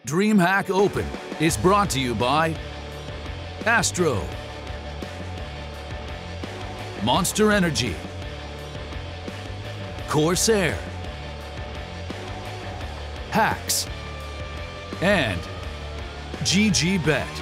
DreamHack Open is brought to you by Astro, Monster Energy, Corsair, Hacks, and GGBet.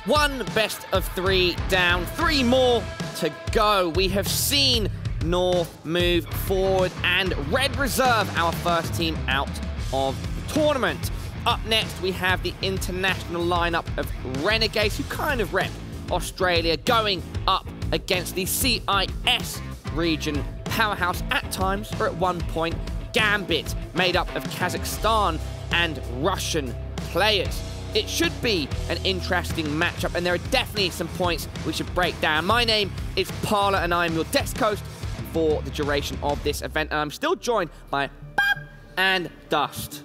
One best of 3 down, 3 more to go. We have seen North move forward and Red reserve our first team out of the tournament. Up next, we have the international lineup of Renegades, who kind of rep Australia, going up against the CIS region powerhouse at times, or at one point, Gambit, made up of Kazakhstan and Russian players. It should be an interesting matchup, and there are definitely some points we should break down. My name is Parla, and I am your desk host for the duration of this event, and I'm still joined by Bap and Dust.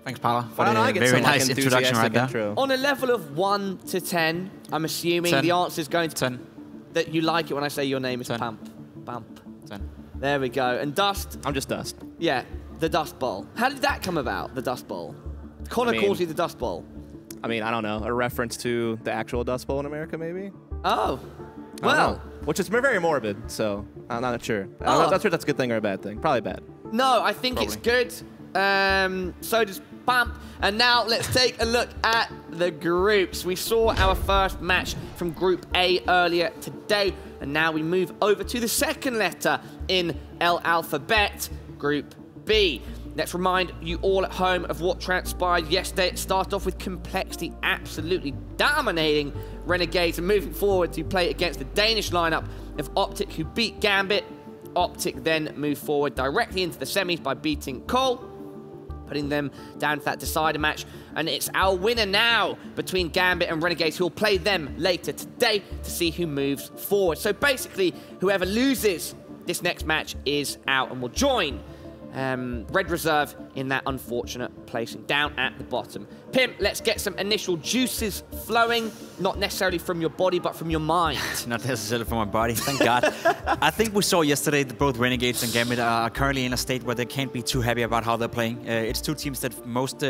Thanks, Parla, for Why don't I the get very some, nice like, introduction right there. intro? On a level of 1 to 10, I'm assuming 10. the answer is going to 10. that you like it when I say your name is 10. Pump. 10. There we go. And Dust, I'm just Dust. yeah, the Dust Bowl. How did that come about, the Dust Bowl? Connor calls you the Dust Bowl. I mean, I don't know. A reference to the actual Dust Bowl in America, maybe? Oh, I don't know. Which is very morbid, so I'm not sure. I'm not sure that's a good thing or a bad thing. Probably bad. no, I think it's good. So does Pump. And now let's take a look at the groups. We saw our first match from Group A earlier today, and now we move over to the second letter in L alphabet, Group B. Let's remind you all at home of what transpired yesterday. It started off with Complexity absolutely dominating Renegades and moving forward to play against the Danish lineup of Optic, who beat Gambit. Optic then moved forward directly into the semis by beating Cole, putting them down to that decider match. And it's our winner now between Gambit and Renegades, who will play them later today to see who moves forward. So basically, whoever loses this next match is out and will join Red reserve in that unfortunate placing down at the bottom. Pimp, let's get some initial juices flowing, not necessarily from your body, but from your mind. Not necessarily from my body, thank God. I think we saw yesterday that both Renegades and Gambit are currently in a state where they can't be too happy about how they're playing. It's two teams that most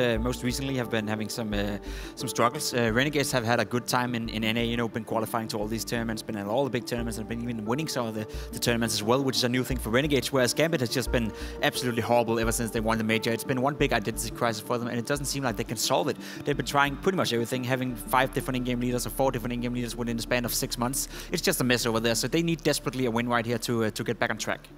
recently have been having some struggles. Renegades have had a good time in NA, you know, been qualifying to all these tournaments, been in all the big tournaments, and been even winning some of the tournaments as well, which is a new thing for Renegades, whereas Gambit has just been absolutely horrible ever since they won the major. It's been one big identity crisis for them, and it doesn't seem like they can solve it. They've been trying pretty much everything, having 5 different in-game leaders or 4 different in-game leaders within the span of 6 months. It's just a mess over there, so they need desperately a win right here to get back on track.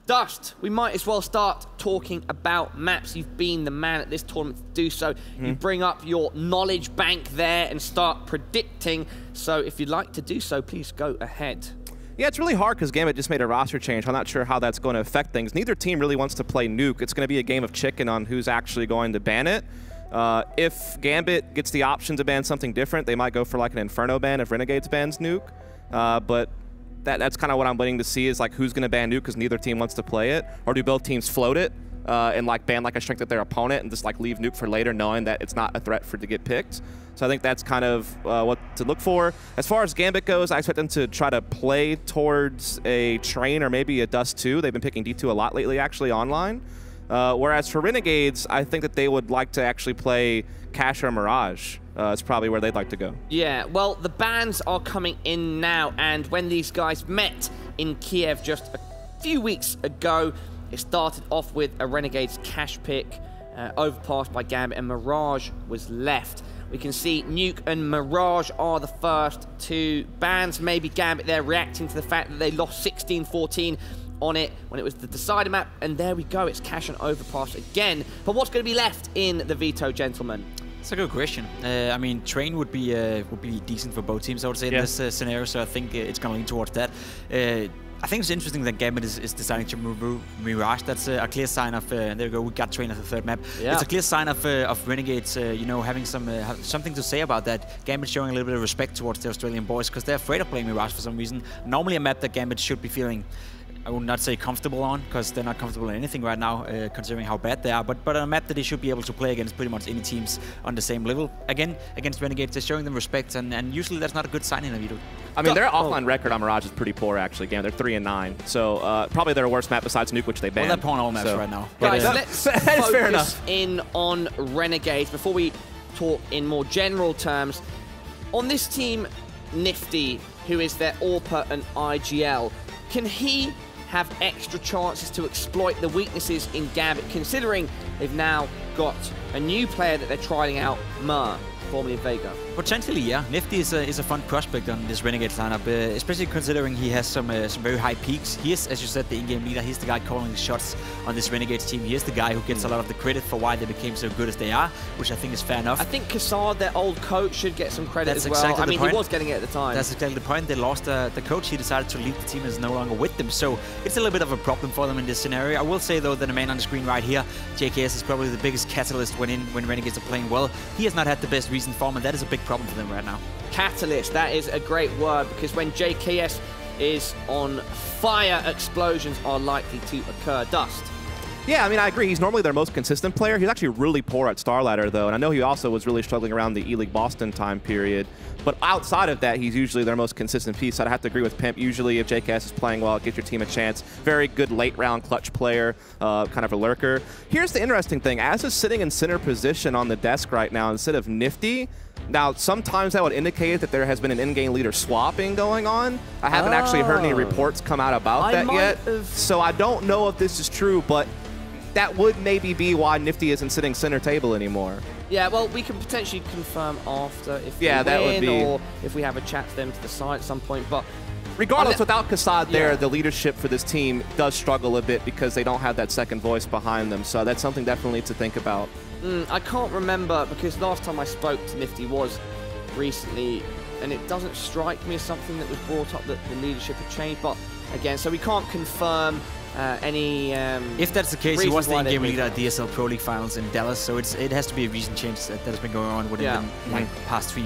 Dust, we might as well start talking about maps. You've been the man at this tournament to do so. You bring up your knowledge bank there and start predicting. So if you'd like to do so, please go ahead. Yeah, it's really hard because Gambit just made a roster change. I'm not sure how that's going to affect things. Neither team really wants to play Nuke. It's going to be a game of chicken on who's actually going to ban it. If Gambit gets the option to ban something different, they might go for like an Inferno ban if Renegades bans Nuke. But that's kind of what I'm waiting to see, is like who's going to ban Nuke because neither team wants to play it. Or do both teams float it and like ban like a strength at their opponent and just like leave Nuke for later, knowing that it's not a threat for it to get picked. So I think that's kind of what to look for. As far as Gambit goes, I expect them to try to play towards a Train or maybe a Dust 2. They've been picking D2 a lot lately, actually, online. Whereas for Renegades, I think that they would like to actually play Cash or Mirage. It's probably where they'd like to go. Yeah, well, the bans are coming in now, and when these guys met in Kiev just a few weeks ago, it started off with a Renegades Cash pick, overpassed by Gambit, and Mirage was left. We can see Nuke and Mirage are the first 2 bans. Maybe Gambit there reacting to the fact that they lost 16-14 on it when it was the decider map. And there we go, it's Cash and Overpass again. But what's going to be left in the veto, gentlemen? It's a good question. I mean, Train would be decent for both teams, I would say, in this scenario, so I think it's going to lean towards that. I think it's interesting that Gambit is deciding to remove Mirage. That's a clear sign of, there we go, we got Train as the third map. Yeah. It's a clear sign of Renegades, you know, having something to say about that. Gambit showing a little bit of respect towards the Australian boys because they're afraid of playing Mirage for some reason. Normally a map that Gambit should be feeling I would not say comfortable on, because they're not comfortable in anything right now, considering how bad they are. But on a map that they should be able to play against pretty much any teams on the same level. Again, against Renegades, they're showing them respect, and usually that's not a good sign in a video. I mean, their offline record on Mirage is pretty poor, actually. Again, they're 3-9, so probably their worst map besides Nuke, which they banned. Well, they're pulling all maps right now. Guys, let's focus in on Renegades before we talk in more general terms. On this team, Nifty, who is their AWPer and IGL, can he have extra chances to exploit the weaknesses in Gambit, considering they've now got a new player that they're trying out, Mer, formerly of Vega? Potentially, yeah. Nifty is a fun prospect on this Renegades lineup, especially considering he has some very high peaks. He is, as you said, the in-game leader. He's the guy calling the shots on this Renegades team. He is the guy who gets a lot of the credit for why they became so good as they are, which I think is fair enough. I think Kassad, their old coach, should get some credit as well. Exactly I mean, point. he was getting it at the time. That's exactly the point. They lost the coach. He decided to leave the team and is no longer with them. So it's a little bit of a problem for them in this scenario. I will say, though, that the man on the screen right here, JKS, is probably the biggest catalyst when Renegades are playing well. He has not had the best recent form, and that is a big problem for them right now. Catalyst, that is a great word, because when JKS is on fire, explosions are likely to occur. Dust. Yeah, I mean, I agree. He's normally their most consistent player. He's actually really poor at Star Ladder, though, and I know he also was really struggling around the E-League Boston time period. But outside of that, he's usually their most consistent piece. I'd have to agree with Pimp. Usually, if JKS is playing well, it gives your team a chance. Very good late-round clutch player, kind of a lurker. Here's the interesting thing. Az is sitting in center position on the desk right now instead of Nifty. Now, sometimes that would indicate that there has been an in-game leader swapping going on. I haven't actually heard any reports come out about that yet. So I don't know if this is true, but that would maybe be why Nifty isn't sitting center table anymore. Yeah, well, we can potentially confirm after if we that win, would be, or if we have a chat to them to the side at some point. But regardless, without Kassad there, the leadership for this team does struggle a bit because they don't have that second voice behind them. So that's something definitely to think about. I can't remember, because last time I spoke to Nifty was recently, and it doesn't strike me as something that was brought up that the leadership had changed. But again, so we can't confirm any. If that's the case, he was the in-game leader at DSL Pro League Finals in Dallas, so it has to be a recent change that has been going on within like past 3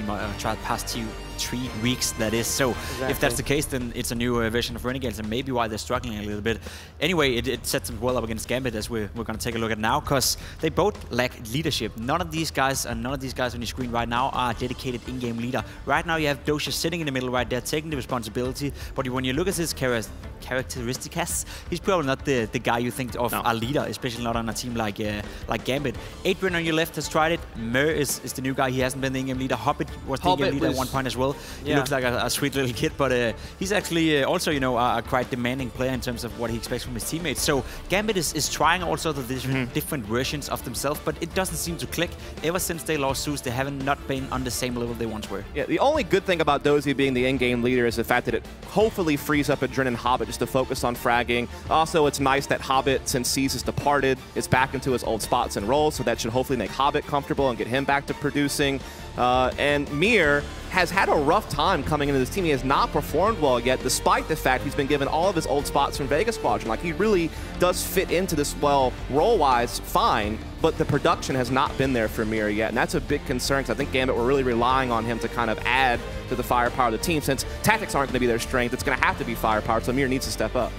weeks, that is. So if that's the case, then it's a new version of Renegades, and maybe why they're struggling a little bit. Anyway, it sets them well up against Gambit, as we're going to take a look at now, because they both lack leadership. None of these guys on your screen right now are a dedicated in-game leader. Right now, you have Dosia sitting in the middle right there, taking the responsibility, but when you look at his characteristics, he's probably not the guy you think of a leader, especially not on a team like Gambit. Adrian on your left has tried it. Mer is the new guy. He hasn't been the in-game leader. Hobbit was the in-game leader at one point as well. He looks like a sweet little kid, but he's actually also, a quite demanding player in terms of what he expects from his teammates. So Gambit is trying all sorts of different versions of themselves, but it doesn't seem to click. Ever since they lost Zeus, they haven't not been on the same level they once were. Yeah, the only good thing about Dozy being the in-game leader is the fact that it hopefully frees up Adren and Hobbit just to focus on fragging. Also, it's nice that Hobbit, since C's has departed, is back into his old spots and roles, so that should hopefully make Hobbit comfortable and get him back to producing. And Mir has had a rough time coming into this team. He has not performed well yet, despite the fact he's been given all of his old spots from Vega Squadron. Like, he really does fit into this, well, role-wise, fine, but the production has not been there for Mir yet, and that's a big concern, because I think Gambit were really relying on him to kind of add to the firepower of the team. Since tactics aren't going to be their strength, it's going to have to be firepower, so Mir needs to step up.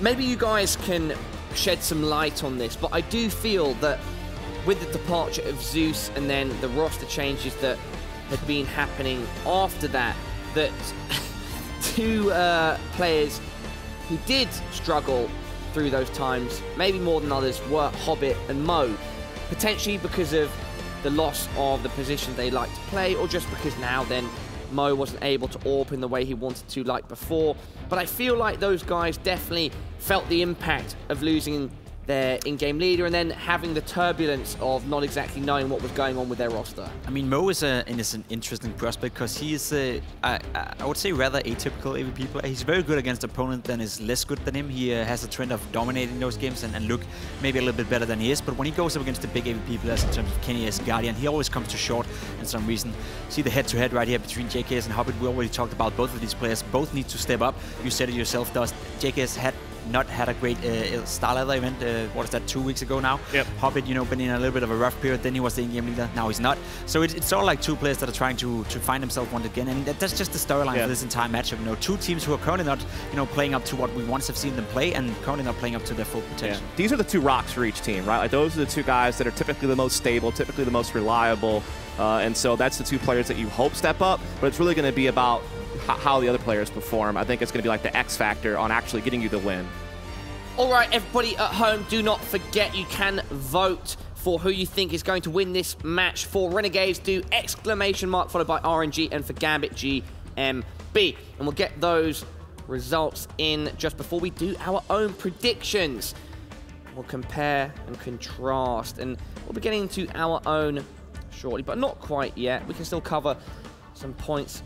Maybe you guys can shed some light on this, but I do feel that with the departure of Zeus and then the roster changes that had been happening after that, that 2 players who did struggle through those times, maybe more than others, were Hobbit and Mo. Potentially because of the loss of the position they like to play, or just because now then Mo wasn't able to AWP in the way he wanted to like before. But I feel like those guys definitely felt the impact of losing their in-game leader and then having the turbulence of not exactly knowing what was going on with their roster. I mean, Mo is an interesting prospect because he is, I would say, rather atypical AVP player. He's very good against opponent that is less good than him. He has a trend of dominating those games and look maybe a little bit better than he is. But when he goes up against the big AVP players in terms of Kenny as Guardian, he always comes too short for some reason. See the head-to-head right here between JKS and Hobbit. We already talked about both of these players. Both need to step up. You said it yourself, Dust. JKS had not had a great Star Ladder event. What is that, 2 weeks ago now? Yep. Hobbit, you know, been in a little bit of a rough period. Then he was the in-game leader. Now he's not. So it's sort of like two players that are trying to find themselves once again. And that's just the storyline for this entire matchup. You know, two teams who are currently not, you know, playing up to what we once have seen them play, and currently not playing up to their full potential. Yeah. These are the two rocks for each team, right? Like those are the two guys that are typically the most stable, typically the most reliable. And so that's the two players that you hope step up. But it's really going to be about how the other players perform. I think it's going to be like the X factor on actually getting you the win. All right, everybody at home, do not forget you can vote for who you think is going to win this match. For Renegades, do exclamation mark followed by RNG, and for Gambit, GMB. And we'll get those results in just before we do our own predictions. We'll compare and contrast, and we'll be getting into our own shortly, but not quite yet. We can still cover some points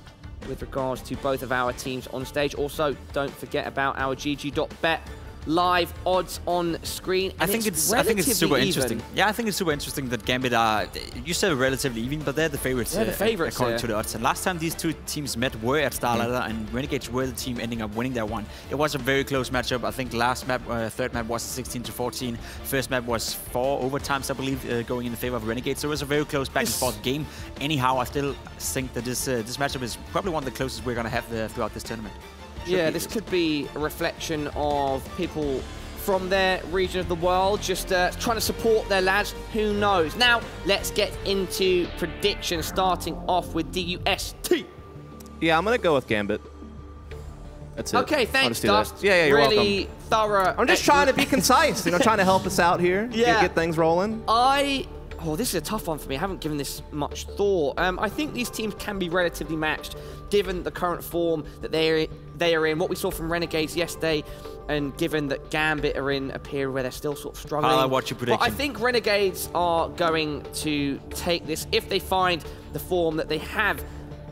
with regards to both of our teams on stage. Also, don't forget about our GG.bet live odds on screen. I think it's super interesting. Yeah, I think it's super interesting that Gambit are, you said relatively even, but they're the favorites. They're the favorites according to the odds. And last time these two teams met were at Star Ladder, and Renegades were the team ending up winning that one. It was a very close matchup. I think last map, third map was 16-14. First map was 4 overtimes, I believe, going in the favor of Renegades. So it was a very close back and forth game. Anyhow, I still think that this matchup is probably one of the closest we're going to have throughout this tournament. Yeah, this could be a reflection of people from their region of the world just trying to support their lads. Who knows? Now, let's get into predictions, starting off with DUST. Yeah, I'm going to go with Gambit. That's it. Okay, thanks, Dust. Yeah, you're really welcome. Thorough. I'm just trying to be concise, you know, trying to help us out here, get things rolling. Oh, this is a tough one for me. I haven't given this much thought. I think these teams can be relatively matched, given the current form that they are in. What we saw from Renegades yesterday, and given that Gambit are in a period where they're still sort of struggling. I'll watch your prediction. But I think Renegades are going to take this if they find the form that they have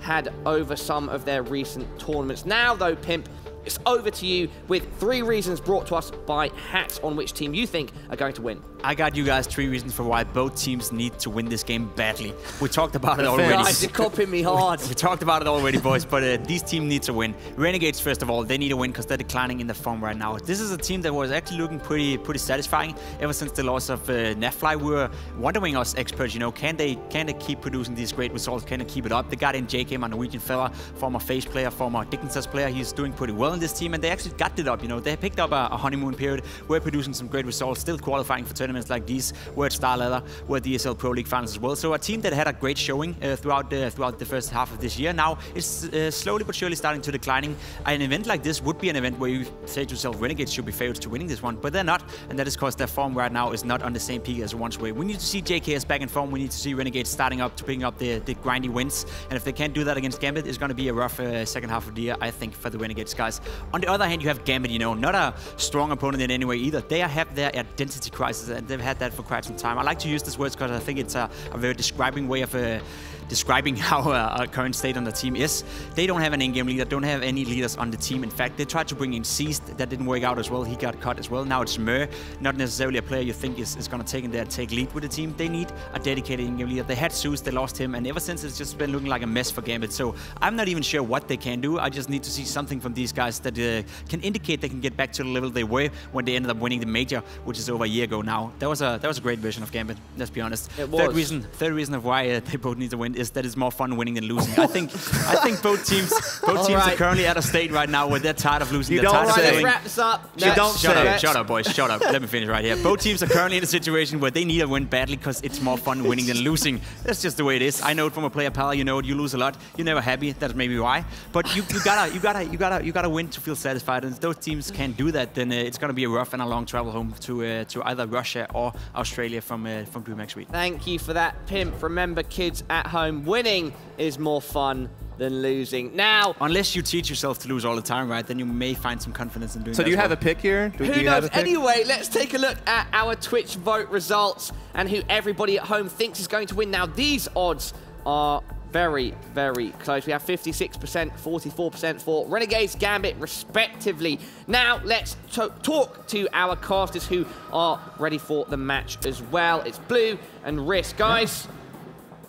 had over some of their recent tournaments. Now, though, Pimp, it's over to you with 3 reasons brought to us by Hacks on which team you think are going to win. I got you guys 3 reasons for why both teams need to win this game badly. We talked about it already. Guys, you're copying me hard. We talked about it already, boys, but these teams need to win. Renegades, first of all, they need to win because they're declining in the form right now. This is a team that was actually looking pretty satisfying ever since the loss of Nefly. We were wondering, us experts, you know, can they keep producing these great results? Can they keep it up? They got in JK, a Norwegian fella, former FaZe player, former Dickinson player. He's doing pretty well in this team, and they actually got it up. You know, they picked up a honeymoon period. We're producing some great results, still qualifying for tournaments like these. We're at Star Ladder, we're at the ESL Pro League finals as well. So a team that had a great showing throughout the first half of this year now is slowly but surely starting to declining. An event like this would be an event where you say to yourself, Renegades should be favorites to winning this one, but they're not, and that is because their form right now is not on the same peak as once were. We need to see JKS back in form. We need to see Renegades starting up to picking up the grindy wins, and if they can't do that against Gambit, it's going to be a rough second half of the year, I think, for the Renegades guys. On the other hand, you have Gambit, you know, not a strong opponent in any way either. They have their identity crisis, and they've had that for quite some time. I like to use this word because I think it's a very describing way of describing how our current state on the team is. They don't have an in-game leader, don't have any leaders on the team. In fact, they tried to bring in Seized. That didn't work out as well. He got cut as well. Now it's Mur, not necessarily a player you think is going to take lead with the team. They need a dedicated in-game leader. They had Zeus, they lost him, and ever since it's just been looking like a mess for Gambit. So I'm not even sure what they can do. I just need to see something from these guys that can indicate they can get back to the level they were when they ended up winning the major, which is over a year ago now. That was a great version of Gambit, let's be honest. It was. Third reason of why they both need to win is that it's more fun winning than losing. I think both teams are currently at a state right now where they're tired of losing. Let's wrap this up. Shut up, boys. Shut up. Let me finish right here. Both teams are currently in a situation where they need to win badly because it's more fun winning than losing. That's just the way it is. I know it from a player pal. You know it. You lose a lot. You're never happy. That's maybe why. But you gotta win to feel satisfied. And if those teams can't do that, then it's gonna be a rough and a long travel home to either Russia or Australia from DreamHack Suite. Thank you for that, Pimp. Remember, kids at home, winning is more fun than losing. Now, unless you teach yourself to lose all the time, right, then you may find some confidence in doing that. So do you have a pick here? Who knows? Anyway, let's take a look at our Twitch vote results and who everybody at home thinks is going to win. Now, these odds are very, very close. We have 56%, 44% for Renegades, Gambit, respectively. Now, let's talk to our casters who are ready for the match as well. It's Blue and Risk. Guys,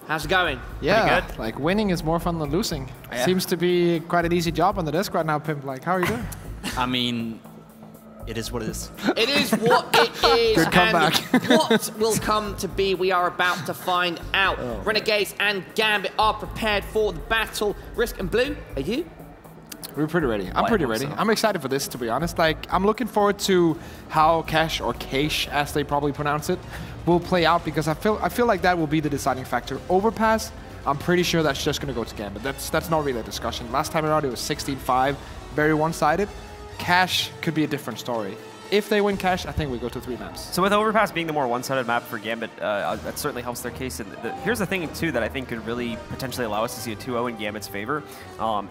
how's it going? Yeah, like winning is more fun than losing. Yeah. Seems to be quite an easy job on the desk right now, Pimp. Like, how are you doing? I mean, It is what it is. It is what it is. Good comeback. And what will come to be, we are about to find out. Renegades and Gambit are prepared for the battle. Risk and Blue, are you? We're pretty ready. I'm pretty ready. I'm excited for this, to be honest. Like, I'm looking forward to how Cash, or Cash, as they probably pronounce it, will play out, because I feel like that will be the deciding factor. Overpass, I'm pretty sure that's just going to go to Gambit. That's not really a discussion. Last time around, it was 16-5, very one-sided. Cash could be a different story. If they win Cash, I think we go to 3 maps. So with Overpass being the more one-sided map for Gambit, that certainly helps their case. And here's the thing, too, that I think could really potentially allow us to see a 2-0 in Gambit's favor,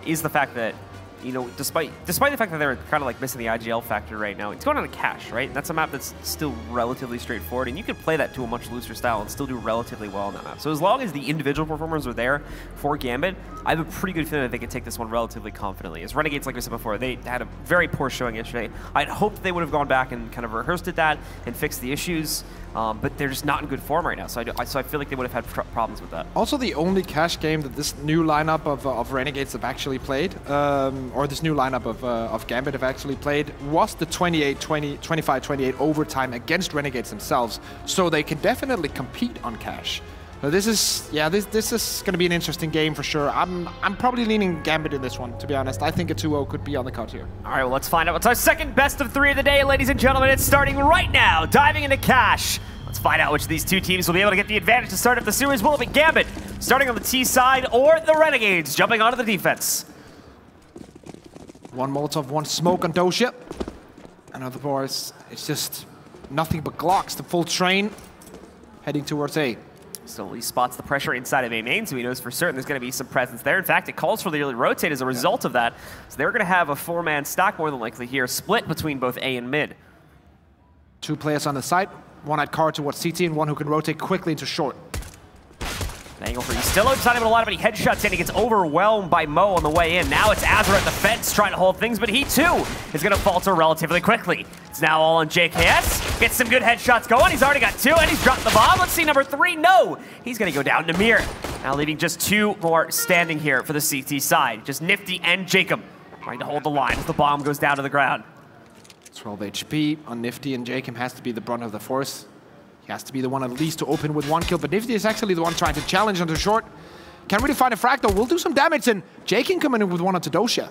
is the fact that, you know, despite the fact that they're kind of like missing the IGL factor right now, it's going on a Cash, right? And that's a map that's still relatively straightforward, and you can play that to a much looser style and still do relatively well on that map. So as long as the individual performers are there for Gambit, I have a pretty good feeling that they can take this one relatively confidently. As Renegades, like we said before, they had a very poor showing yesterday. I'd hoped they would have gone back and kind of rehearsed at that and fixed the issues, but they're just not in good form right now. So I feel like they would have had problems with that. Also, the only Cash game that this new lineup of Renegades have actually played, or this new lineup of Gambit have actually played, was the 25-28 overtime against Renegades themselves. So they can definitely compete on Cash. So this is, yeah, this is going to be an interesting game for sure. I'm probably leaning Gambit in this one, to be honest. I think a 2-0 could be on the cards here. All right, well, let's find out what's our second best of 3 of the day, ladies and gentlemen. It's starting right now, diving into Cash. Let's find out which of these two teams will be able to get the advantage to start up the series. Will it be Gambit starting on the T side, or the Renegades jumping onto the defense? One Molotov, one smoke on Dosha. Another boys, it's just nothing but Glocks, the full train, heading towards A. So he spots the pressure inside of A main, so he knows for certain there's going to be some presence there. In fact, it calls for the early rotate as a result of that. So they're going to have a 4-man stack more than likely here, split between both A and mid. 2 players on the side, one at car towards CT and one who can rotate quickly into short. Angle for Ustillo, not able to line up any headshots in. He gets overwhelmed by Mo on the way in. Now it's Azra at the fence trying to hold things, but he too is going to falter relatively quickly. It's now all on JKS. Gets some good headshots going. He's already got 2 and he's dropped the bomb. Let's see number 3. No, he's going to go down to Mir. Now leaving just 2 more standing here for the CT side. Just Nifty and Jacob trying to hold the line as the bomb goes down to the ground. 12 HP on Nifty, and Jacob has to be the brunt of the force. He has to be the one at least to open with 1 kill, but Nifty is actually the one trying to challenge onto short. Can't really find a frag though. We'll do some damage, and Jacob coming in with 1 onto Dosha.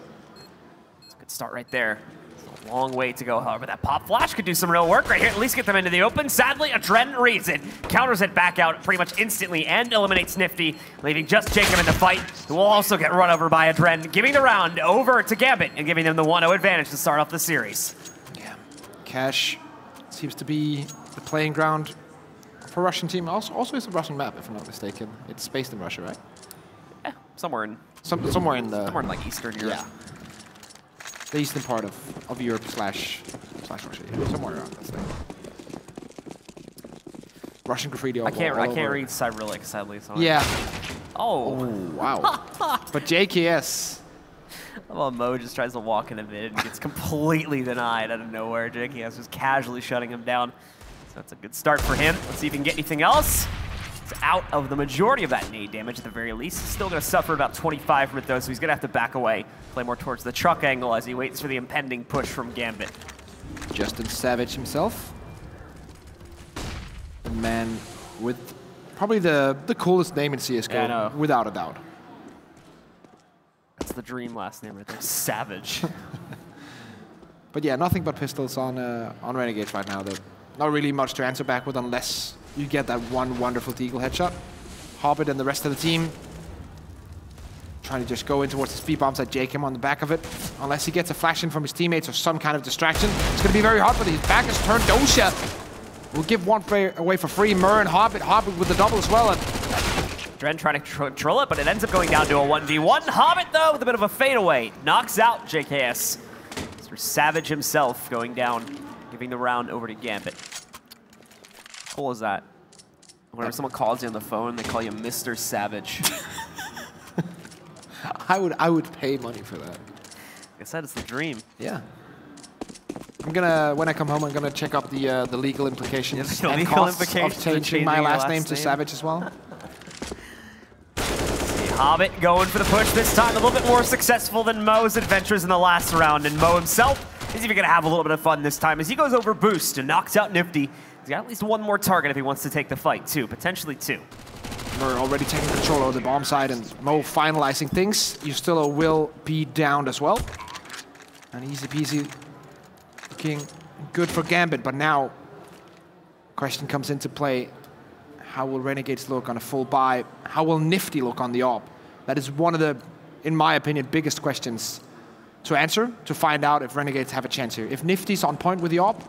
It's a good start right there. It's a long way to go, however. That pop flash could do some real work right here. At least get them into the open. Sadly, Adren reads it, counters it back out pretty much instantly, and eliminates Nifty, leaving just Jacob in the fight, who will also get run over by Adren, giving the round over to Gambit and giving them the 1-0 advantage to start off the series. Yeah, Cash seems to be the playing ground for Russian team. Also it's a Russian map, if I'm not mistaken. It's based in Russia, right? Yeah, somewhere in like Eastern Europe. Yeah, the eastern part of Europe slash Russia. Yeah. Somewhere around that thing. Russian graffiti. I can't read Cyrillic, sadly. So yeah. Oh wow. But JKS. Well, Mo just tries to walk in the mid and gets completely denied out of nowhere. JKS was casually shutting him down. So that's a good start for him. Let's see if he can get anything else. It's out of the majority of that nade damage at the very least. He's still going to suffer about 25 from it though, so he's going to have to back away. Play more towards the truck angle as he waits for the impending push from Gambit. Justin Savage himself. The man with probably the coolest name in CSGO, yeah, without a doubt. That's the dream last name right there, Savage. But yeah, nothing but pistols on Renegades right now though. Not really much to answer back with unless you get that one wonderful Deagle headshot. Hobbit and the rest of the team trying to just go in towards the speed bombs at Jacob on the back of it. Unless he gets a flash in from his teammates or some kind of distraction, it's going to be very hard for his back is turned. Dosha will give 1 player away for free. Mur and Hobbit with the double as well. And Dren trying to control it, but it ends up going down to a 1v1. Hobbit, though, with a bit of a fadeaway, knocks out JKS. So Savage himself going down, giving the round over to Gambit. How cool is that? Whenever someone calls you on the phone, they call you Mr. Savage. I would pay money for that. Like I said, it's the dream. Yeah. I'm gonna, when I come home, I'm gonna check up the legal implications the and legal costs implications of changing my last name to Savage as well. Hobbit going for the push this time, a little bit more successful than Mo's adventures in the last round, and Mo himself is even going to have a little bit of fun this time as he goes over boost and knocks out Nifty. He's got at least one more target if he wants to take the fight, too, potentially two. We're already taking control of the bomb side and Mo finalizing things. Ustilo will be downed as well. And easy peasy looking good for Gambit, but now question comes into play. How will Renegades look on a full buy? How will Nifty look on the AWP? That is one of the, in my opinion, biggest questions to answer, to find out if Renegades have a chance here. If Nifty's on point with the AWP,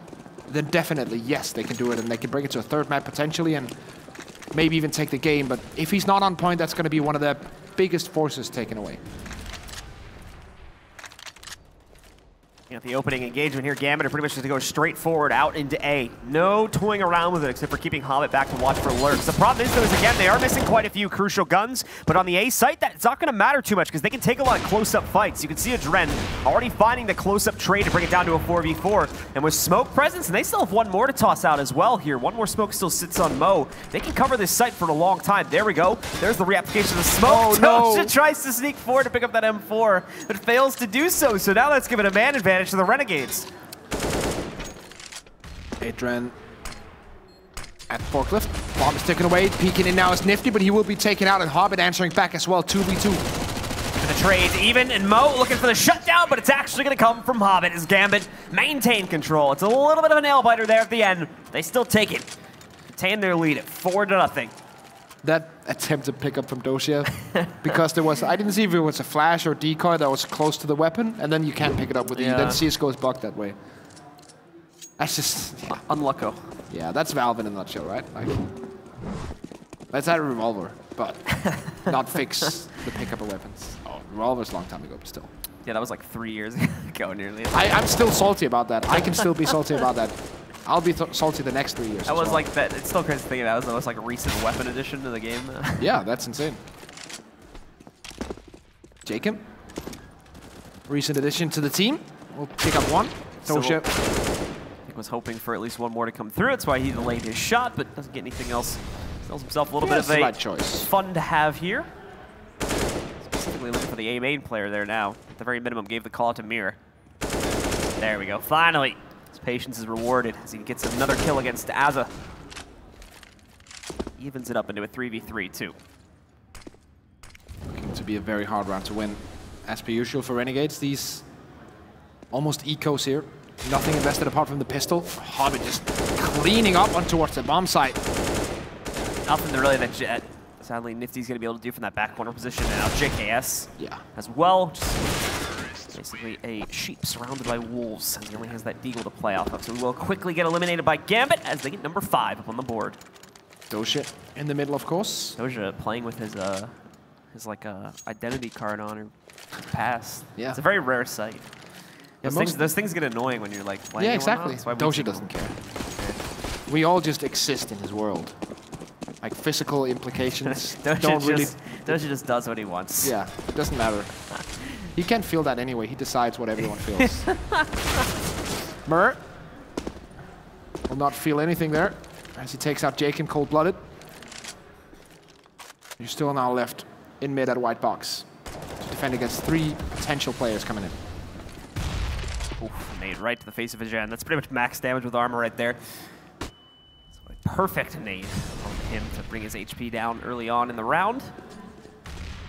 then definitely, yes, they can do it, and they can bring it to a third map potentially, and maybe even take the game. But if he's not on point, that's going to be one of the biggest forces taken away. At the opening engagement here, Gambit are pretty much just to go straight forward out into A. No toying around with it except for keeping Hobbit back to watch for lurks. The problem is, though, is again, they are missing quite a few crucial guns, but on the A site, that's not going to matter too much because they can take a lot of close-up fights. You can see a Dren already finding the close-up trade to bring it down to a 4v4, and with smoke presence, and they still have one more to toss out as well here. One more smoke still sits on Mo. They can cover this site for a long time. There we go. There's the reapplication of the smoke. Oh, no. Tries to sneak forward to pick up that M4, but fails to do so. So now let's give it a man advantage to the Renegades. Adrian at forklift. Bomb is taken away. Peeking in now is Nifty, but he will be taken out, and Hobbit answering back as well. 2v2. For the trades even, and Mo looking for the shutdown, but it's actually going to come from Hobbit as Gambit maintain control. It's a little bit of a nail-biter there at the end. They still take it. Retain their lead at 4-0. That attempted pickup from Dosia, because there was, I didn't see if it was a flash or decoy that was close to the weapon, and then you can't pick it up with E. Then CSGO is bugged that way. That's just, yeah. Unlucko. Yeah, that's Valve in a nutshell, right? Like, let's add a revolver, but not fix the pickup of weapons. Oh, revolver's a long time ago, but still. Yeah, that was like 3 years ago nearly. I'm still salty about that. I can still be salty about that. I'll be salty the next 3 years. That was like that. It's still crazy to think of that was the most like recent weapon addition to the game. Yeah, that's insane. Jacob, recent addition to the team. We'll pick up one. Dosia was hoping for at least one more to come through. That's why he delayed his shot, but doesn't get anything else. Sells himself a little bit of a choice. Fun to have here. Specifically looking for the A main player there now. At the very minimum, gave the call out to Mir. There we go. Finally. His patience is rewarded as he gets another kill against Azza. Evens it up into a 3v3 too. Looking to be a very hard round to win. As per usual for Renegades, these almost ecos here. Nothing invested apart from the pistol. Hobbit just cleaning up on towards the bomb site. Nothing really that Jet. Sadly, Nifty's going to be able to do from that back corner position. And now JKS as well. Just basically a sheep surrounded by wolves, and he only has that deagle to play off of. So we will quickly get eliminated by Gambit as they get number 5 up on the board. Dosia in the middle, of course. Dosia playing with his like identity card on or pass. Yeah. It's a very rare sight. Yeah, those things get annoying when you're like playing. Yeah, exactly. Dosia doesn't care. We all just exist in his world. Like physical implications don't really. Dosia just does what he wants. Yeah, it doesn't matter. He can't feel that anyway. He decides what everyone feels. Mur will not feel anything there as he takes out Jake in cold-blooded. You're still now left in mid at white box to defend against 3 potential players coming in. Oof, nade right to the face of a Jen. That's pretty much max damage with armor right there. So a perfect nade on him to bring his HP down early on in the round.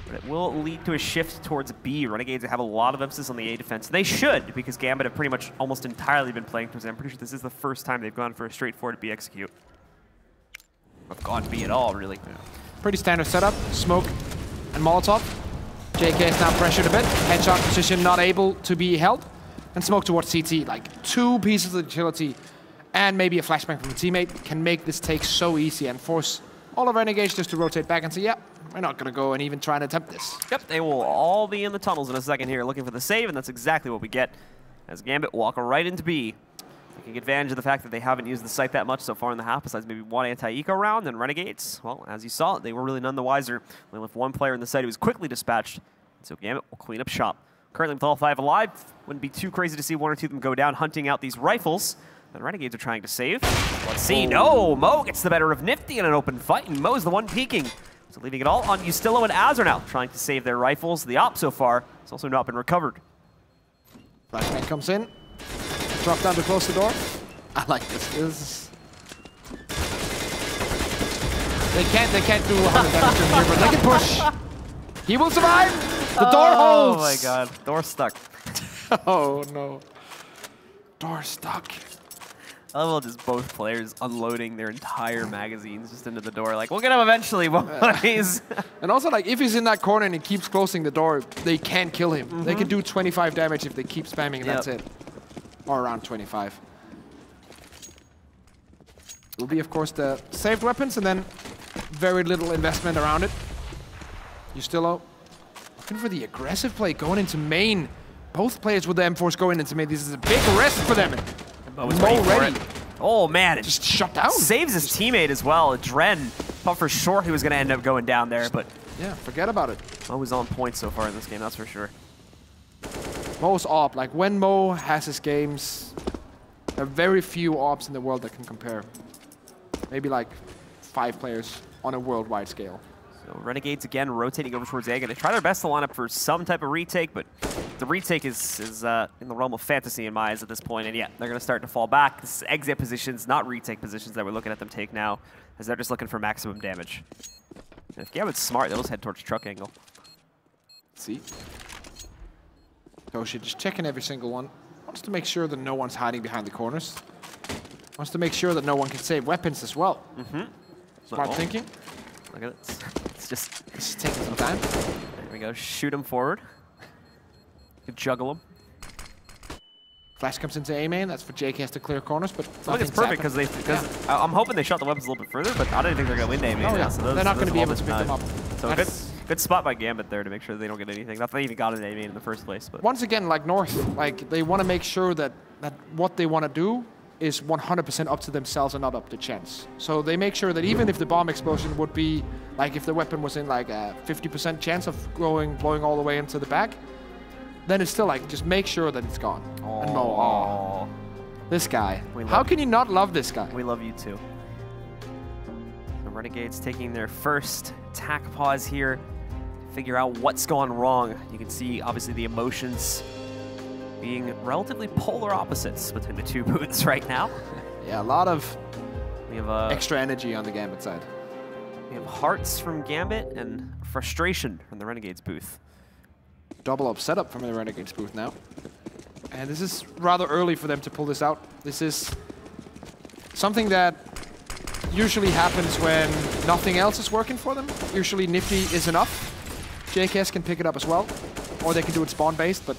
But it will lead to a shift towards B. Renegades have a lot of emphasis on the A defense. They should, because Gambit have pretty much almost entirely been playing towards it. I'm pretty sure this is the first time they've gone for a straightforward B execute. Or gone B at all, really. Yeah. Pretty standard setup. Smoke and Molotov. JK is now pressured a bit. Headshot position not able to be held. And smoke towards CT. Like 2 pieces of utility and maybe a flashbang from a teammate can make this take so easy and force all of Renegades just to rotate back and say, yeah, we're not going to go and even try and attempt this. Yep, they will all be in the tunnels in a second here looking for the save, and that's exactly what we get as Gambit walk right into B. Taking advantage of the fact that they haven't used the site that much so far in the half, besides maybe one anti-eco round, and Renegades, well, as you saw, they were really none the wiser. They left one player in the site who was quickly dispatched, so Gambit will clean up shop. Currently with all 5 alive, wouldn't be too crazy to see 1 or 2 of them go down hunting out these rifles. The Renegades are trying to save. Let's see. No, Mo gets the better of Nifty in an open fight, and Mo's the one peeking. So leaving it all on Ustilo and Azar now, trying to save their rifles. The op so far has also not been recovered. Flashbang comes in. Drop down to close the door. I like this. They can't do 100 damage in here, but they can push. He will survive. The door holds. Oh my god, door stuck. Oh no. Door stuck. I love just both players unloading their entire magazines just into the door. Like, we'll get him eventually, boys. And also, like, if he's in that corner and he keeps closing the door, they can't kill him. They can do 25 damage if they keep spamming, and that's it. Or around 25. Will be, of course, the saved weapons, and then very little investment around it. You still looking for the aggressive play, going into main. Both players with the M4s going into main. This is a big risk for them. Mo ready. Oh man, just shut down. Saves his teammate as well. Dren thought for sure he was going to end up going down there, but yeah, forget about it. Mo was on point so far in this game, that's for sure. Mo's AWP, like when Mo has his games, there are very few AWPs in the world that can compare. Maybe like 5 players on a worldwide scale. So Renegades again rotating over towards A. Going to try their best to line up for some type of retake, but the retake is in the realm of fantasy in my eyes at this point. And yeah, they're going to start to fall back. This is exit positions, not retake positions that we're looking at them take now, as they're just looking for maximum damage. And if Gambit's smart, they'll just head towards truck angle. See? Toshi just checking every single one. Wants to make sure that no one's hiding behind the corners. Wants to make sure that no one can save weapons as well. Smart thinking. Look at it. It's just taking some time. There we go. Shoot him forward. Juggle him. Flash comes into A main. That's for JK has to clear corners, but I think it's perfect because I'm hoping they shot the weapons a little bit further, but I don't think they're going to win A main. Oh, yeah. So they're not going to be able to pick them up. So good spot by Gambit there to make sure they don't get anything. Not that they even got an A main in the first place. But once again, like North, like they want to make sure that what they want to do is 100% up to themselves and not up to chance. So they make sure that even if the bomb explosion would be, like if the weapon was in like a 50% chance of blowing all the way into the back, then it's still like, just make sure that it's gone. Oh. And Mo, this guy. How can you not love this guy? We love you too. The Renegades taking their first tack pause here, figure out what's gone wrong. You can see obviously the emotions being relatively polar opposites between the two booths right now. Yeah, a lot of we have extra energy on the Gambit side. We have hearts from Gambit and frustration from the Renegades booth. Double up setup from the Renegades booth now. And this is rather early for them to pull this out. This is something that usually happens when nothing else is working for them. Usually Nifty is enough. JKS can pick it up as well, or they can do it spawn-based, but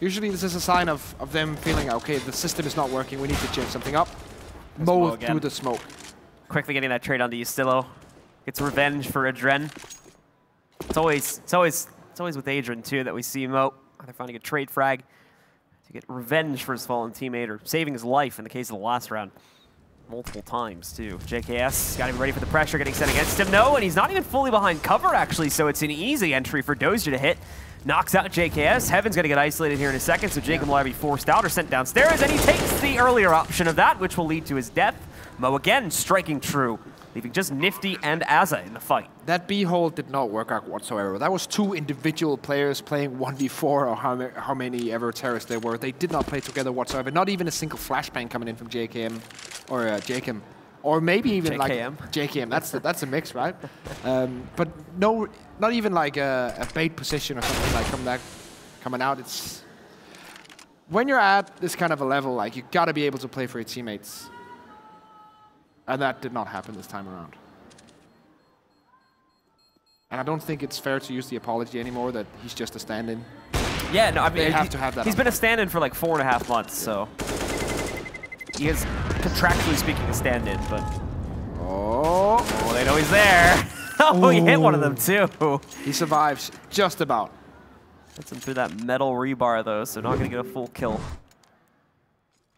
usually this is a sign of them feeling, okay, the system is not working, we need to change something up. Mo through the smoke. Quickly getting that trade onto Yustillo. Gets revenge for Adren. It's always with Adrian too that we see Mo either finding a trade frag to get revenge for his fallen teammate or saving his life in the case of the last round. Multiple times too. JKS got to be ready for the pressure, getting set against him. No, and he's not even fully behind cover actually, so it's an easy entry for Dozier to hit. Knocks out JKS. Heaven's going to get isolated here in a second, so Jacob will either be forced out or sent downstairs, and he takes the earlier option of that, which will lead to his death. Mo again striking true, leaving just Nifty and Azza in the fight. That B hole did not work out whatsoever. That was 2 individual players playing 1v4 or how many ever terrorists there were. They did not play together whatsoever. Not even a single flashbang coming in from JKM or Jakem. Or maybe even JKM. Like JKM. That's a mix, right? But no, not even like a bait position or something like coming out. It's when you're at this kind of a level, like you got to be able to play for your teammates, and that did not happen this time around. And I don't think it's fair to use the apology anymore that he's just a stand-in. Yeah, no, I mean, they have to have that. He's been a stand-in for like 4.5 months, so he is contractually speaking a stand-in, but oh, they know he's there. Oh, he hit one of them too. He survives just about. Hits him through that metal rebar though, so not gonna get a full kill.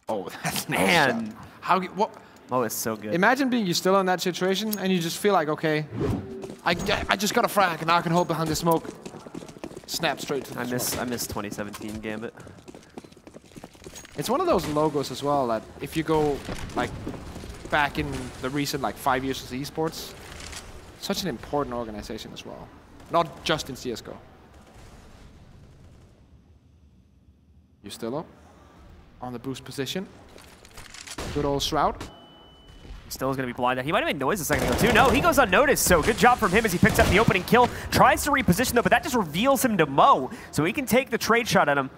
Oh, that's man. What? Mo is so good. Imagine being you still in that situation and you just feel like, okay, I just got a frag and now I can hold behind the smoke. Snap straight to the smoke. I miss 2017 Gambit. It's one of those logos as well that if you go like back in the recent like 5 years of esports, such an important organization as well. Not just in CSGO. You still up? on the boost position. Good old Shroud. Still is going to be blinded. He might have made noise a second ago, too. No, he goes unnoticed, so good job from him as he picks up the opening kill. Tries to reposition, though, but that just reveals him to Mo, so he can take the trade shot at him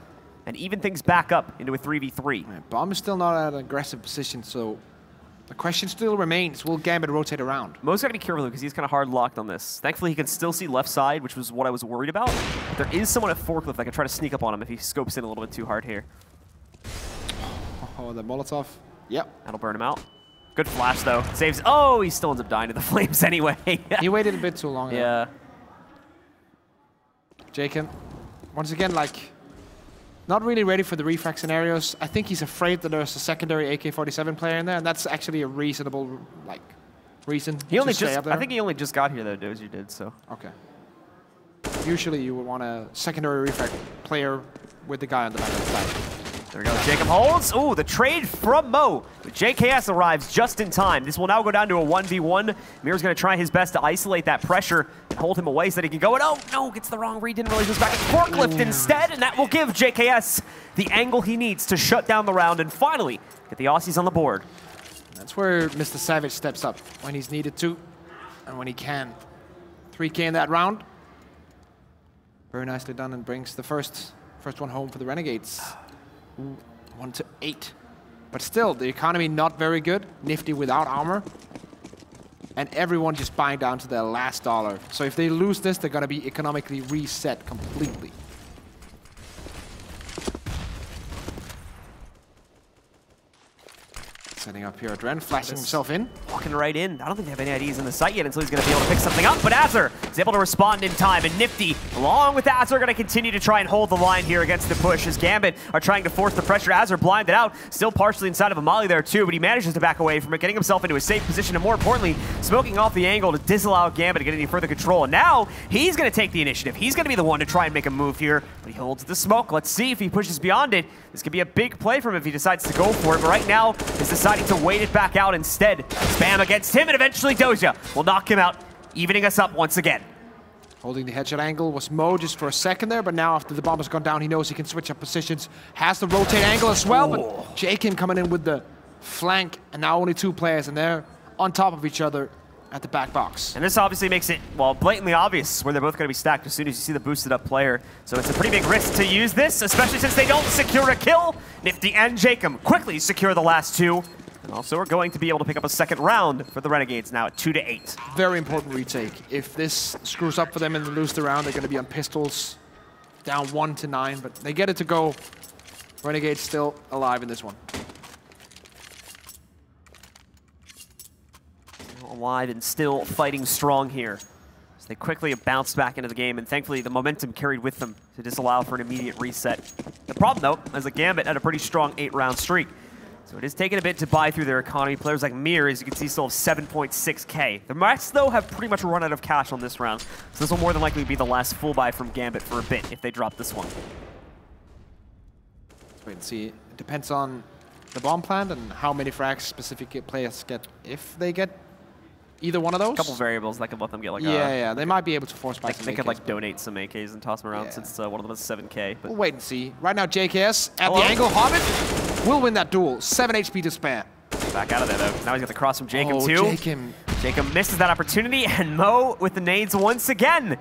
and even things back up into a 3v3. Right, Bomb is still not at an aggressive position, so the question still remains, will Gambit rotate around? Mo's got to be careful, because he's kind of hard locked on this. Thankfully, he can still see left side, which was what I was worried about. But there is someone at Forklift that can try to sneak up on him if he scopes in a little bit too hard here. Oh, the Molotov. Yep. That'll burn him out. Good flash, though. Saves. Oh, he still ends up dying to the flames anyway. He waited a bit too long. Yeah. Jacob, once again, like, not really ready for the refract scenarios. I think he's afraid that there's a secondary AK-47 player in there, and that's actually a reasonable, like, reason He only to stay just. up there. I think he only just got here though, Dozier did so. Okay. Usually you would want a secondary refract player with the guy on the back of the side. There we go. Jacob holds. Ooh, the trade from Mo. But JKS arrives just in time. This will now go down to a 1v1. Mir's going to try his best to isolate that pressure and hold him away so that he can go. And oh, no, gets the wrong read. Didn't realize he was back at Forklift instead. And that will give JKS the angle he needs to shut down the round and finally get the Aussies on the board. That's where Mr. Savage steps up when he's needed to and when he can. 3K in that round. Very nicely done, and brings the first one home for the Renegades. 1-8. But still, the economy not very good. Nifty without armor. And everyone just buying down to their last dollar. So if they lose this, they're going to be economically reset completely. Setting up here, Adren, flashing himself in. Walking right in. I don't think they have any IDs in the site yet until he's going to be able to pick something up. But Azur is able to respond in time. And Nifty, along with Azur, going to continue to try and hold the line here against the push as Gambit are trying to force the pressure. Azur blinded out, still partially inside of a molly there too, but he manages to back away from it, getting himself into a safe position, and more importantly, smoking off the angle to disallow Gambit to get any further control. And now, he's going to take the initiative. He's going to be the one to try and make a move here, but he holds the smoke. Let's see if he pushes beyond it. This could be a big play from him if he decides to go for it, but right now, he's deciding to wait it back out instead. Spam against him, and eventually Doja will knock him out, evening us up once again. Holding the headshot angle was Mo just for a second there, but now after the bomb has gone down, he knows he can switch up positions. Has the rotate angle as well, but Jakin coming in with the flank, and now only 2 players, and they're on top of each other at the back box. And this obviously makes it, well, blatantly obvious where they're both going to be stacked as soon as you see the boosted up player. So it's a pretty big risk to use this, especially since they don't secure a kill. Nifty and Jacob quickly secure the last 2. And also are going to be able to pick up a second round for the Renegades now at 2-8. Very important retake. If this screws up for them and they lose the round, they're going to be on pistols, down 1-9, but they get it to go. Renegades still alive in this one. Alive and still fighting strong here. So they quickly bounced back into the game, and thankfully the momentum carried with them to disallow for an immediate reset. The problem, though, is that Gambit had a pretty strong 8-round streak. So it is taking a bit to buy through their economy. Players like Mir, as you can see, still have 7.6K. The rest, though, have pretty much run out of cash on this round. So this will more than likely be the last full buy from Gambit for a bit if they drop this one. Let's wait and see. It depends on the bomb plant and how many frags specific players get if they get either one of those. A couple variables that could let them get like yeah, they might be able to force buy some they could AKs, like donate some AKs and toss them around since one of them is 7K. But we'll wait and see. Right now, JKS at the angle. Hobbit will win that duel. 7 HP to spare. Back out of there, though. Now he's got the cross from Jacob, too. Jacob misses that opportunity, and Mo with the nades once again.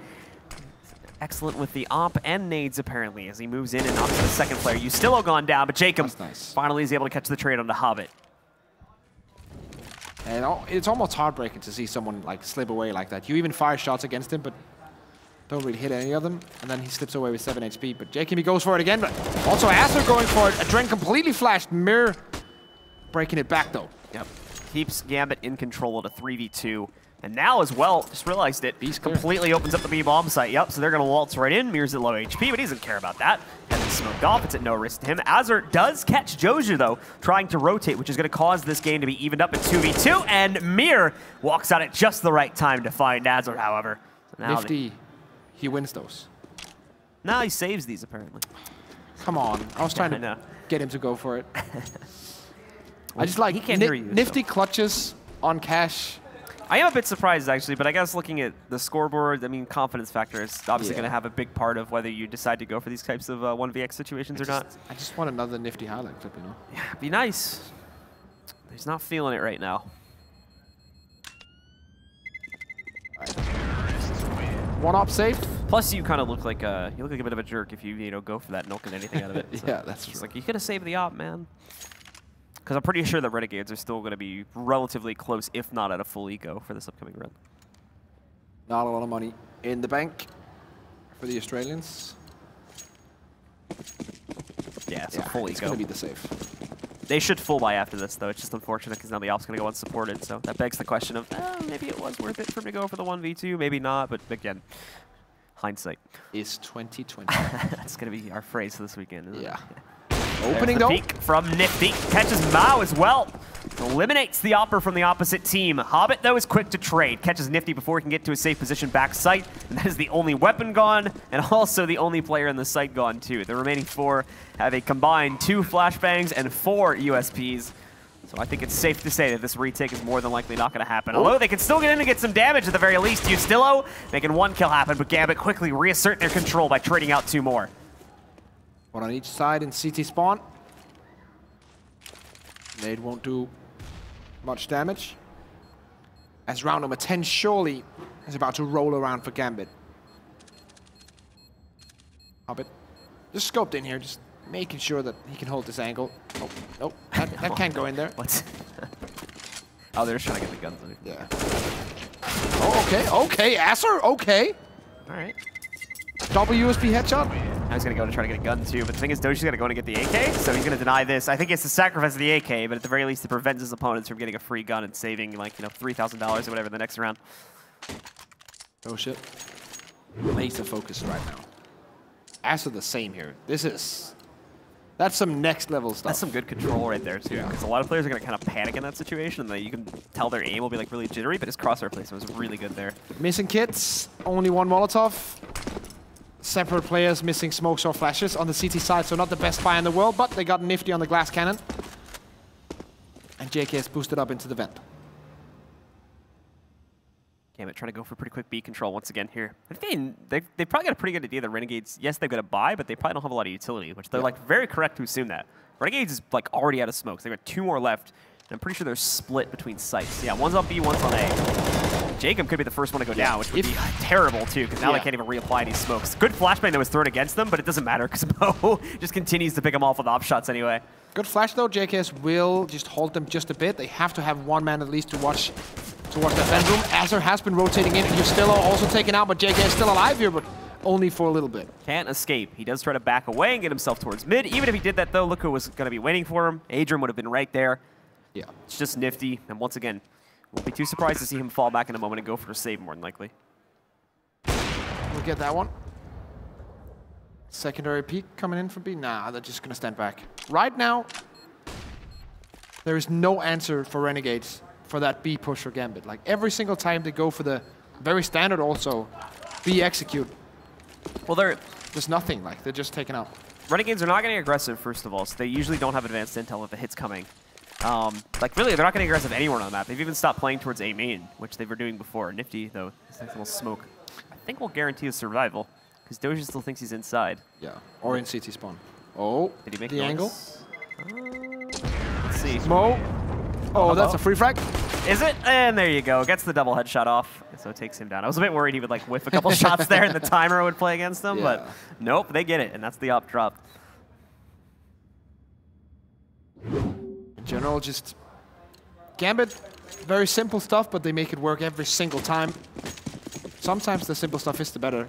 Excellent with the op and nades, apparently, as he moves in and knocks the second player. You still have gone down, but Jacob finally is able to catch the trade onto Hobbit. And it's almost heartbreaking to see someone like slip away like that. You even fire shots against him, but don't really hit any of them. And then he slips away with 7 HP. But Jacob, he goes for it again. But also Azur going for it. Adren completely flashed. Mir breaking it back, though. Yep. Keeps Gambit in control at a 3v2. And now as well, just realized it, he completely opens up the B-bomb site. Yep, so they're going to waltz right in. Mir's at low HP, but he doesn't care about that. Has it smoked off. It's at no risk to him. Azur does catch Joju, though, trying to rotate, which is going to cause this game to be evened up at 2v2. And Mir walks out at just the right time to find Azur, however. So now Nifty, he wins those. No, he saves these, apparently. Come on. I was trying to get him to go for it. I just like he can't hear you, Nifty clutches on cash. I am a bit surprised, actually, but I guess looking at the scoreboard, I mean, confidence factor is obviously going to have a big part of whether you decide to go for these types of 1vx situations or not. I just want another nifty highlight clip, you know? Yeah, it'd be nice. He's not feeling it right now. One up saved. Plus, you kind of look like a bit of a jerk if you go for that and don't get anything out of it. So Yeah, that's it's true. like you could have saved the op, man. Because I'm pretty sure that Renegades are still going to be relatively close, if not at a full eco for this upcoming run. Not a lot of money in the bank for the Australians. Yeah, so full it's eco. going to be the safe. They should full buy after this, though. It's just unfortunate because now the op's going to go unsupported. So that begs the question of, maybe it was worth it for him to go for the 1v2, maybe not. But again, hindsight. Is 2020. That's going to be our phrase for this weekend, isn't it? Opening There's though. the peek from Nifty. Catches Mao as well. Eliminates the Opper from the opposite team. Hobbit, though, is quick to trade. Catches Nifty before he can get to a safe position back site. And that is the only weapon gone, and also the only player in the site gone, too. The remaining 4 have a combined 2 flashbangs and 4 USPs. So I think it's safe to say that this retake is more than likely not going to happen. Although they can still get in and get some damage at the very least. Ustillo making 1 kill happen, but Gambit quickly reassert their control by trading out 2 more. One on each side in CT spawn. Nade won't do much damage. As round number 10 surely is about to roll around for Gambit. Hobbit just scoped in here, just making sure that he can hold this angle. Oh, nope, that can't go in there. What? Oh, they're just trying to get the guns. Yeah. Oh, okay, Asser, okay. All right. Double USB headshot. Now he's going to go to try to get a gun, too. But the thing is, Doshi's going to go and get the AK, so he's going to deny this. I think it's the sacrifice of the AK, but at the very least, it prevents his opponents from getting a free gun and saving, like, $3,000 or whatever the next round. Oh, shit. Laser focus right now. Asser the same here. That's some next level stuff. That's some good control right there, too, because a lot of players are going to kind of panic in that situation, and you can tell their aim will be, like, really jittery, but his crosshair placement was really good there. Missing kits, only 1 Molotov. Separate players missing smokes or flashes on the CT side, so not the best buy in the world, but they got nifty on the glass cannon. And JKS boosted up into the vent. Gambit trying to go for pretty quick B control once again here. I think they probably got a pretty good idea that Renegades, yes, they've got a buy, but they probably don't have a lot of utility, which they're like very correct to assume that. Renegades is like already out of smokes. They've got 2 more left, and I'm pretty sure they're split between sites. Yeah, one's on B, one's on A. Jacob could be the first one to go down, which would be terrible, too, because now they can't even reapply any smokes. Good flashbang that was thrown against them, but it doesn't matter because Mo just continues to pick them off with op shots anyway. Good flash, though. JKS will just hold them just a bit. They have to have 1 man at least to watch that vent room. Asser has been rotating in. Ustillo also taken out, but JKS still alive here, but only for a little bit. Can't escape. He does try to back away and get himself towards mid. Even if he did that, though, look who was going to be waiting for him. Adrian would have been right there. Yeah. It's just nifty, and once again, won't be too surprised to see him fall back in a moment and go for a save more than likely. We'll get that one. Secondary peek coming in from B. Nah, they're just going to stand back. Right now, there is no answer for Renegades for that B push for Gambit. Like every single time they go for the very standard also B execute. Well, there's nothing. Like they're just taken out. Renegades are not getting aggressive, first of all, so they usually don't have advanced intel if the hit's coming. Like, really, they're not getting aggressive anywhere on the map. They've even stopped playing towards A main, which they were doing before. Nifty, though, this nice little smoke, I think will guarantee his survival, because Doja still thinks he's inside. Yeah, or in CT spawn. Oh, did he make the noise? angle? Let's see. Mo. Oh, that's a free frag. Is it? And there you go. Gets the double headshot off, so it takes him down. I was a bit worried he would, like, whiff a couple shots there and the timer would play against him, but nope, they get it, and that's the op drop. In general, just Gambit, very simple stuff, but they make it work every single time. Sometimes the simple stuff is the better.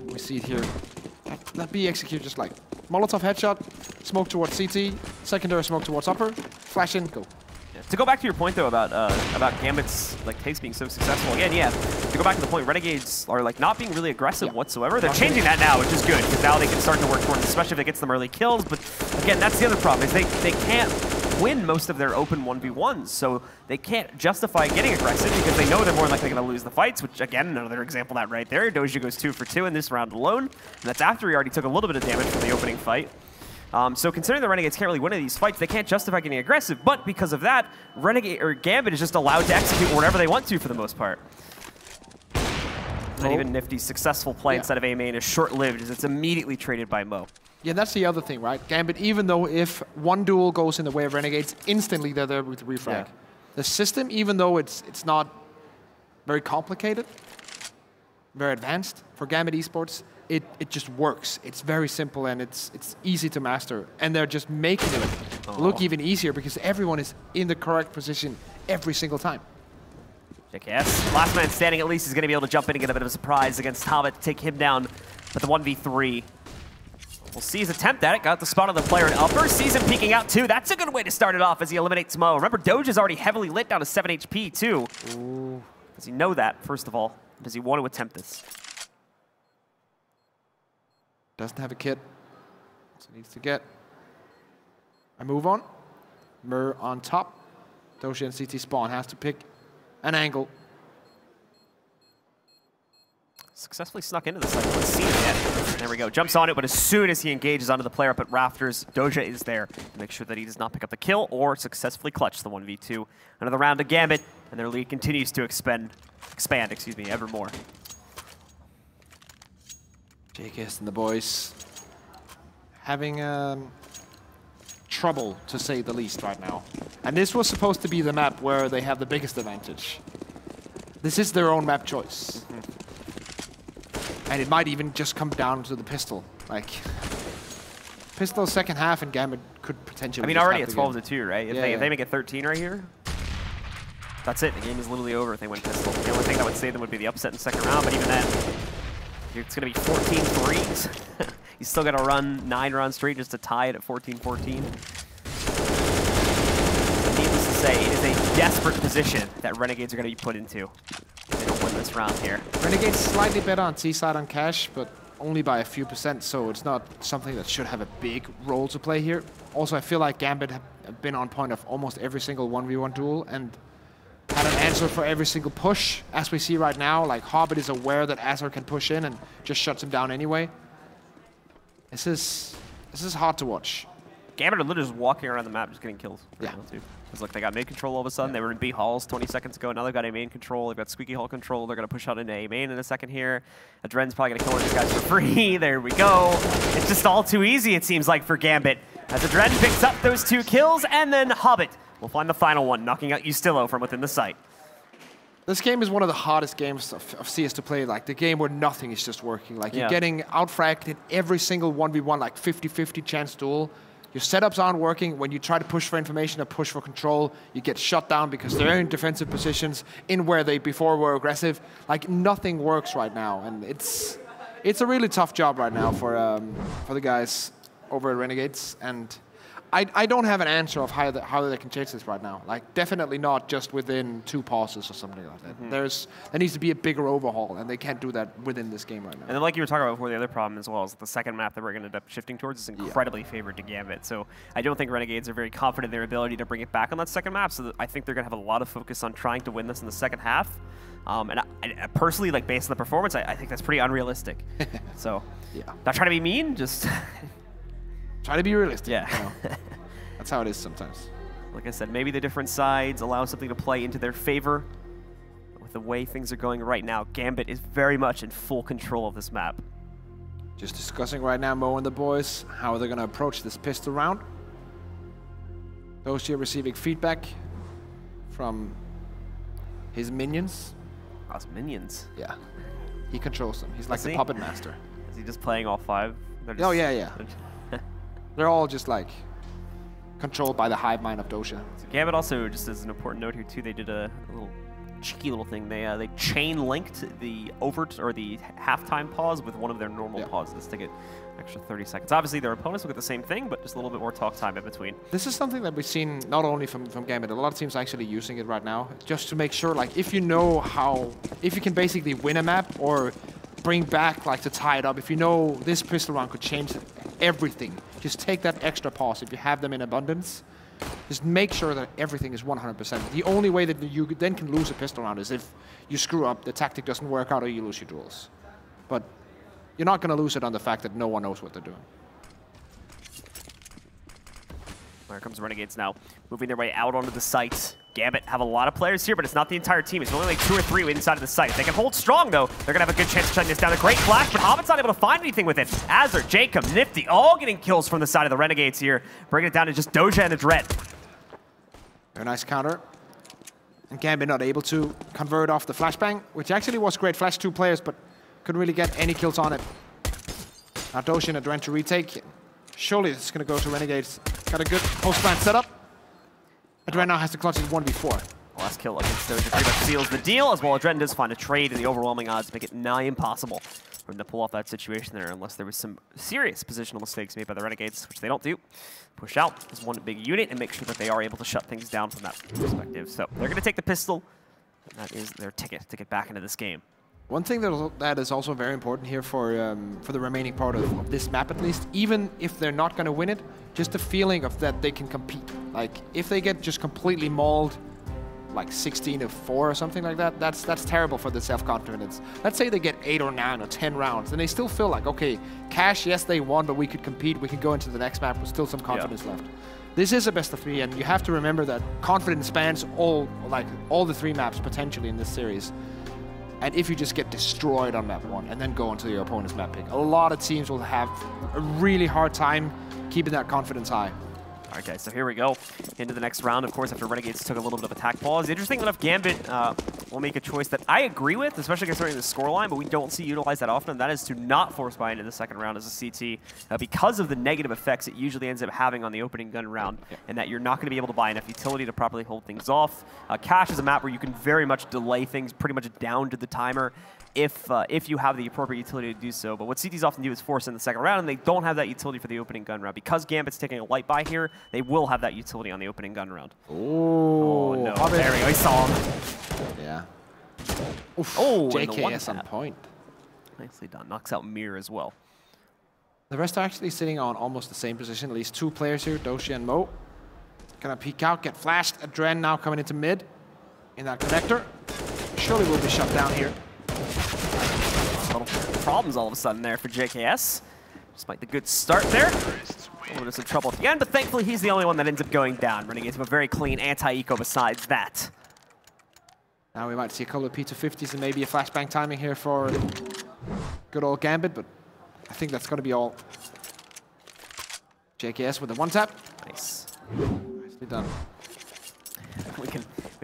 We see it here. That B execute just like Molotov headshot, smoke towards CT, secondary smoke towards upper, flash in, go. Yeah. To go back to your point though about Gambit's like takes being so successful again, yeah. To go back to the point, Renegades are like not being really aggressive whatsoever. They're changing that now, which is good because now they can start to work towards, especially if it gets them early kills. But again, that's the other problem is they can't win most of their open 1v1s, so they can't justify getting aggressive because they know they're more likely going to lose the fights, which again, another example of that right there. Doja goes 2 for 2 in this round alone, and that's after he already took a little bit of damage from the opening fight. So considering the Renegades can't really win any of these fights, they can't justify getting aggressive. But because of that, Gambit is just allowed to execute whatever they want to for the most part. Not even Nifty's successful play instead of A main is short-lived, as it's immediately traded by Mo. Yeah, that's the other thing, right? Gambit, even though if one duel goes in the way of Renegades, instantly they're there with refrag. Yeah. The system, even though it's not very complicated, very advanced for Gambit esports, it just works. It's very simple and it's easy to master. And they're just making it look even easier because everyone is in the correct position every single time. JKS, last man standing at least, is going to be able to jump in and get a bit of a surprise against Hobbit to take him down. But the 1v3, we'll see his attempt at it. Got the spot on the player in upper. Sees him peeking out too. That's a good way to start it off as he eliminates Mo. Remember, Doge is already heavily lit down to 7 HP too. Ooh. Does he know that, first of all? Does he want to attempt this? Doesn't have a kit, so needs to get a move on. Mur on top. Doge and CT spawn has to pick an angle. Successfully snuck into the site. Let's see it again. There we go. Jumps on it, but as soon as he engages onto the player up at Rafters, Doja is there to make sure that he does not pick up the kill or successfully clutch the 1v2. Another round of Gambit, and their lead continues to expand, ever more. JKS and the boys having trouble, to say the least, right now. And this was supposed to be the map where they have the biggest advantage. This is their own map choice. And it might even just come down to the pistol. Like, pistol second half and Gambit could potentially. I mean, already at 12-2, right? If they make it 13 right here, that's it. The game is literally over if they win pistol. The only thing that would save them would be the upset in the second round, but even then, it's going to be 14-3s. You still got to run 9 rounds straight just to tie it at 14-14. Needless to say, it is a desperate position that Renegades are going to be put into if they don't win this round here. Renegades slightly better on T-side on cash, but only by a few %, so it's not something that should have a big role to play here. Also, I feel like Gambit have been on point of almost every single 1v1 duel and had an answer for every single push. As we see right now, like Hobbit is aware that Azar can push in and just shuts him down anyway. This is hard to watch. Gambit are literally just walking around the map, just getting kills. Yeah. Because look, they got mid control all of a sudden. They were in B halls 20 seconds ago. Now they've got A main control. They've got squeaky hall control. They're going to push out into A main in a second here. Adren's probably going to kill one of these guys for free. There we go. It's just all too easy, it seems like, for Gambit. As Adren picks up those 2 kills, and then Hobbit will find the final one, knocking out Ustillo from within the site. This game is one of the hardest games of CS to play, like the game where nothing is just working. Like you're getting out-fragged in every single 1v1, like 50-50 chance duel. Your setups aren't working. When you try to push for information or push for control, you get shut down because they're in defensive positions in where they before were aggressive. Like nothing works right now, and it's a really tough job right now for the guys over at Renegades. And I don't have an answer of how they can change this right now. Like, definitely not just within 2 passes or something like that. There needs to be a bigger overhaul, and they can't do that within this game right now. And then, like you were talking about before, the other problem as well is the second map that we're going to end up shifting towards is incredibly favored to Gambit. So I don't think Renegades are very confident in their ability to bring it back on that second map. So I think they're going to have a lot of focus on trying to win this in the second half. And I personally, like, based on the performance, I think that's pretty unrealistic. So, not trying to be mean, just try to be realistic. Yeah. You know? That's how it is sometimes. Like I said, maybe the different sides allow something to play into their favor. With the way things are going right now, Gambit is very much in full control of this map. Just discussing right now, Mo and the boys, how they're going to approach this pistol round. Those here receiving feedback from his minions. His minions? Yeah. He controls them. He's like the puppet master. Is he just playing all 5? Oh, yeah. They're all just like controlled by the hive mind of Doja. So Gambit also, just as an important note here too, they did a little cheeky little thing. They chain linked the overt or the halftime pause with one of their normal pauses to get extra 30 seconds. Obviously their opponents will get the same thing, but just a little bit more talk time in between. This is something that we've seen not only from Gambit, a lot of teams are actually using it right now, just to make sure, like, if you know if you can basically win a map or bring back, like, to tie it up, if you know this pistol round could change everything, just take that extra pause if you have them in abundance. Just make sure that everything is 100%. The only way that you then can lose a pistol round is if you screw up, the tactic doesn't work out, or you lose your duels. But you're not going to lose it on the fact that no one knows what they're doing. Here comes Renegades now, moving their way out onto the site. Gambit have a lot of players here, but it's not the entire team. It's only like 2 or 3 inside of the site. If they can hold strong, though, they're going to have a good chance of shutting this down. A great flash, but Hobbit's not able to find anything with it. Azure, Jacob, Nifty, all getting kills from the side of the Renegades here, bringing it down to just Doja and the Dread. Very nice counter. And Gambit not able to convert off the flashbang, which actually was great. Flash 2 players, but couldn't really get any kills on it. Now Doja and Adren to retake. Surely it's going to go to Renegades. Got a good post-plant setup. Adren now has to clutch his 1v4. Last kill against Doja pretty much seals the deal, as well Adren does find a trade, and the overwhelming odds make it nigh impossible for him to pull off that situation there, unless there was some serious positional mistakes made by the Renegades, which they don't do. Push out as one big unit and make sure that they are able to shut things down from that perspective. So they're going to take the pistol, and that is their ticket to get back into this game. One thing that is also very important here for the remaining part of this map, at least, even if they're not going to win it, just the feeling of that they can compete. Like, if they get just completely mauled, like 16-4 or something like that, that's terrible for the self-confidence. Let's say they get 8 or 9 or 10 rounds, and they still feel like, okay, Cash, yes, they won, but we could compete. We can go into the next map with still some confidence left. This is a best of 3, and you have to remember that confidence spans all the 3 maps potentially in this series. And if you just get destroyed on map 1 and then go into your opponent's map pick, a lot of teams will have a really hard time keeping that confidence high. Okay, so here we go into the next round. Of course, after Renegades took a little bit of attack pause. Interesting enough, Gambit will make a choice that I agree with, especially considering the scoreline, but we don't see utilized that often, and that is to not force buy into the second round as a CT because of the negative effects it usually ends up having on the opening gun round, and that you're not going to be able to buy enough utility to properly hold things off. Cash is a map where you can very much delay things pretty much down to the timer if you have the appropriate utility to do so. But what CTs often do is force in the second round, and they don't have that utility for the opening gun round. Because Gambit's taking a light buy here, they will have that utility on the opening gun round. Oh, no. There we go. He saw him. Yeah. Oof. Oh, JKS on point. Nicely done. Knocks out Mir as well. The rest are actually sitting on almost the same position. At least 2 players here, Doja and Mo. Gonna peek out, get flashed. Adren now coming into mid in that connector. Surely will be shut down here. Problems all of a sudden there for JKS. Despite the good start there. A little bit of some trouble at the end, but thankfully he's the only one that ends up going down. Renegades have a very clean anti-eco besides that. Now we might see a couple of P250s and maybe a flashbang timing here for good old Gambit, but I think that's going to be all. JKS with the 1-tap. Nice. Nicely done. We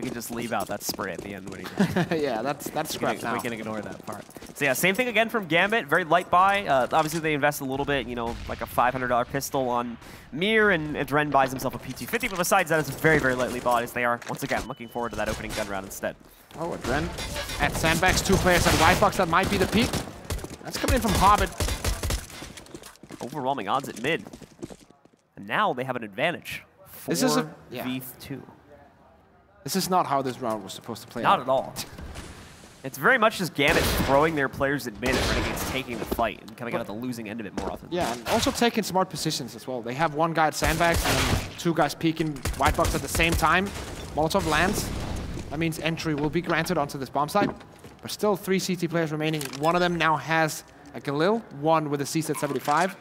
can just leave out that spray at the end when he does. Yeah, that's scrap now. We can ignore that part. So yeah, same thing again from Gambit. Very light buy. Obviously they invest a little bit, you know, like a $500 pistol on Mir, and Adren buys himself a P250. But besides that, it's very, very lightly bought, as they are once again looking forward to that opening gun round instead. Oh, Adren at sandbags, 2 players at white box. That might be the peak. That's coming in from Hobbit. Overwhelming odds at mid, and now they have an advantage. 4v2. This is not how this round was supposed to play out. Not at all. It's very much just Gambit throwing their players at mid and Renegades taking the fight and coming out at the losing end of it more often. Yeah, and also taking smart positions as well. They have 1 guy at sandbags and then 2 guys peeking white box at the same time. Molotov lands. That means entry will be granted onto this bomb site. But still 3 CT players remaining. One of them now has a Galil, 1 with a CZ75.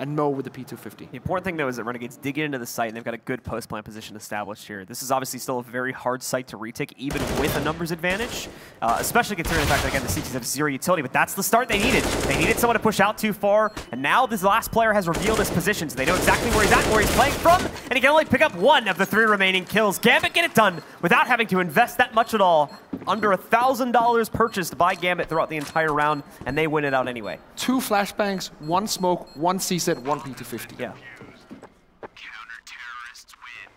And Mo with the P250. The important thing, though, is that Renegades did get into the site, and they've got a good post-plant position established here. This is obviously still a very hard site to retake, even with a numbers advantage, especially considering the fact that, again, the CTs have 0 utility, but that's the start they needed. They needed someone to push out too far, and now this last player has revealed his position, so they know exactly where he's at, where he's playing from, and he can only pick up 1 of the 3 remaining kills. Gambit get it done without having to invest that much at all. Under $1,000 purchased by Gambit throughout the entire round, and they win it out anyway. 2 flashbangs, 1 smoke, 1 CZ, 1 P250. Yeah.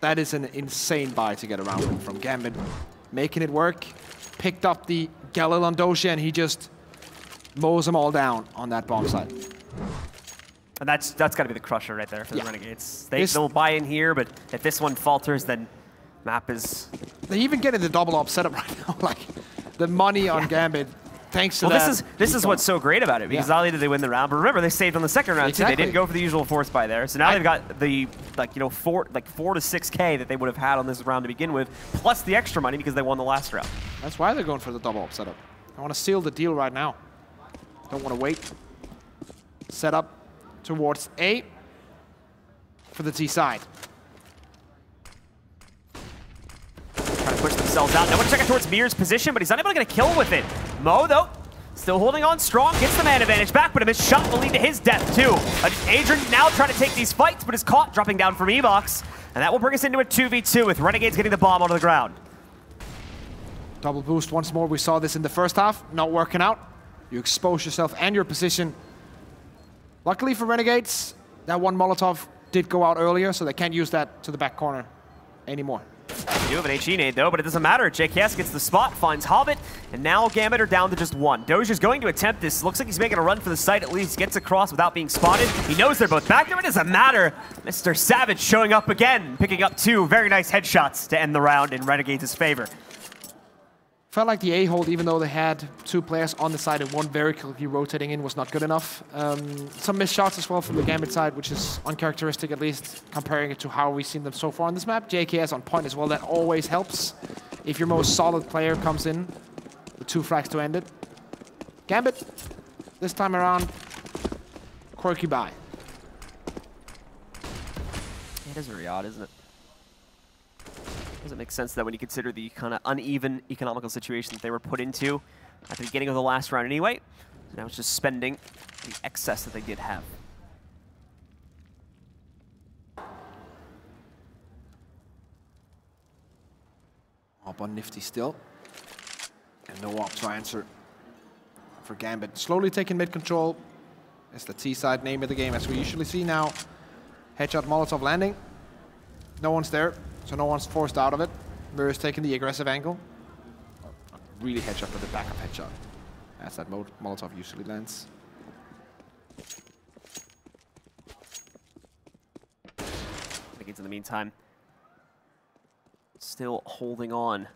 That is an insane buy to get around with from Gambit. Making it work. Picked up the Galil on Doja, and he just mows them all down on that bomb site. And that's got to be the crusher right there for the Renegades. They'll buy in here, but if this one falters, then map is... They even get in the double op setup right now. Like, the money on Gambit, thanks to that. This is what's so great about it, because not only did they win the round, but remember, they saved on the second round, too. They didn't go for the usual force buy there. So now they've got the, 4 to 6K that they would have had on this round to begin with, plus the extra money because they won the last round. That's why they're going for the double op setup. I want to seal the deal right now. Don't want to wait. Set up towards A for the T side. push themselves out. No one checking towards Mir's position, but he's unable to get a kill with it. Mo, though, still holding on strong, gets the man advantage back, but a missed shot will lead to his death, too. Adrian now trying to take these fights, but is caught dropping down from Evox. And that will bring us into a 2v2 with Renegades getting the bomb onto the ground. Double boost once more. We saw this in the first half. Not working out. You expose yourself and your position. Luckily for Renegades, that one Molotov did go out earlier, so they can't use that to the back corner anymore. They do have an HE nade though, but it doesn't matter. JKS gets the spot, finds Hobbit, and now Gambit are down to just one. Dozier's going to attempt this. Looks like he's making a run for the site, at least gets across without being spotted. He knows they're both back there, it doesn't matter. Mr. Savage showing up again, picking up two very nice headshots to end the round in Renegades' favor. Felt like the A-hold, even though they had two players on the side and one very quickly rotating in, was not good enough. Some missed shots as well from the Gambit side, which is uncharacteristic, at least comparing it to how we've seen them so far on this map. JKS on point as well, that always helps. If your most solid player comes in with 2 frags to end it. Gambit, this time around, quirky buy. It is very odd, isn't it? Doesn't make sense that when you consider the kind of uneven economical situation that they were put into at the beginning of the last round anyway. So now it's just spending the excess that they did have. Up on Nifty still. And no op to answer for Gambit. Slowly taking mid control. It's the T-side name of the game, as we usually see now. Headshot Molotov landing. No one's there. So no one's forced out of it. Mir's taking the aggressive angle. Really headshot with the backup headshot. As that Molotov usually lands. Renegades in the meantime, still holding on.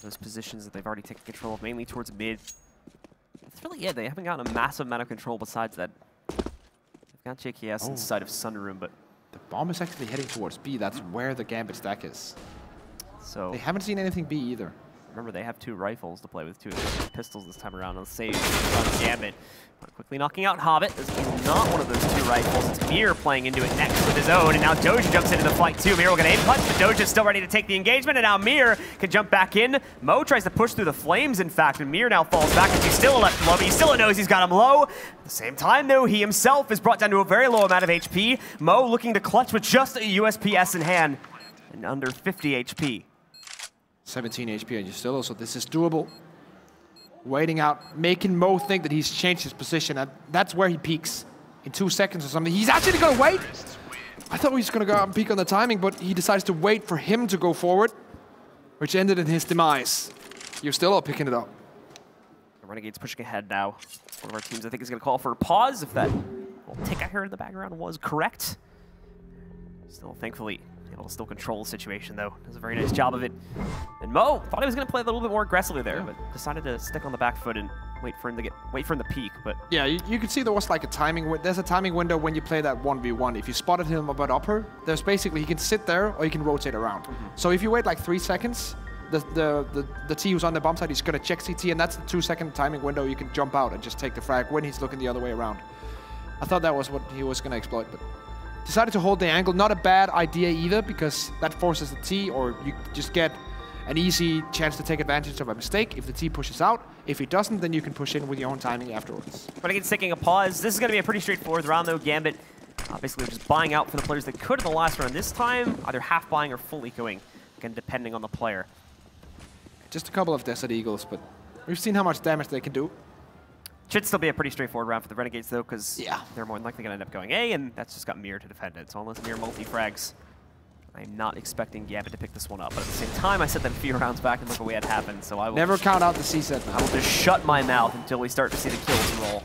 Those positions that they've already taken control of, mainly towards mid. It's really, yeah, they haven't gotten a massive amount of control besides that. They've got JKS inside of Sunroom, but the bomb is actually heading towards B. That's where the Gambit stack is. So they haven't seen anything B either. Remember, they have 2 rifles to play with, 2 pistols this time around. Let's save on Gambit. Quickly knocking out Hobbit. This is not one of those 2 rifles. It's Mir playing into it next with his own, and now Doja jumps into the fight too. Mir will get an aim punch, but Doja's still ready to take the engagement, and now Mir can jump back in. Mo tries to push through the flames, in fact, and Mir now falls back as he's still left low, but he still knows he's got him low. At the same time, though, he himself is brought down to a very low amount of HP. Mo looking to clutch with just a USPS in hand, and under 50 HP. 17 HP and Justillo, so this is doable. Waiting out, making Mo think that he's changed his position, and that's where he peaks. In 2 seconds or something. He's actually gonna wait! I thought he was gonna go out and peek on the timing, but he decides to wait for him to go forward, which ended in his demise. Justillo picking it up. The Renegades pushing ahead now. One of our teams, I think, is gonna call for a pause if that little tick I heard in the background was correct. Still, thankfully, able to still control the situation, though. Does a very nice job of it. And Mo thought he was going to play a little bit more aggressively there, but decided to stick on the back foot and wait for him to peak. But yeah, you could see there was like a timing. There's a timing window when you play that 1v1. If you spotted him about upper, there's basically he can sit there or he can rotate around. So if you wait like 3 seconds, the T who's on the bomb side, he's going to check CT, and that's the 2-second timing window. You can jump out and just take the frag when he's looking the other way around. I thought that was what he was going to exploit, but decided to hold the angle. Not a bad idea either, because that forces the T, or you just get an easy chance to take advantage of a mistake if the T pushes out. If he doesn't, then you can push in with your own timing afterwards. Renegades taking a pause. This is going to be a pretty straightforward round, though. Gambit basically just buying out for the players that could in the last round. This time, either half buying or full ecoing, again, depending on the player. Just a couple of Desert Eagles, but we've seen how much damage they can do. Should still be a pretty straightforward round for the Renegades, though, because they're more than likely going to end up going A, and that's just got Mir to defend it. So unless Mir multi-frags, I'm not expecting Gambit to pick this one up. But at the same time, I said that a few rounds back, and look what we had happen. So I will never count out the C set. I will just shut my mouth until we start to see the kills roll.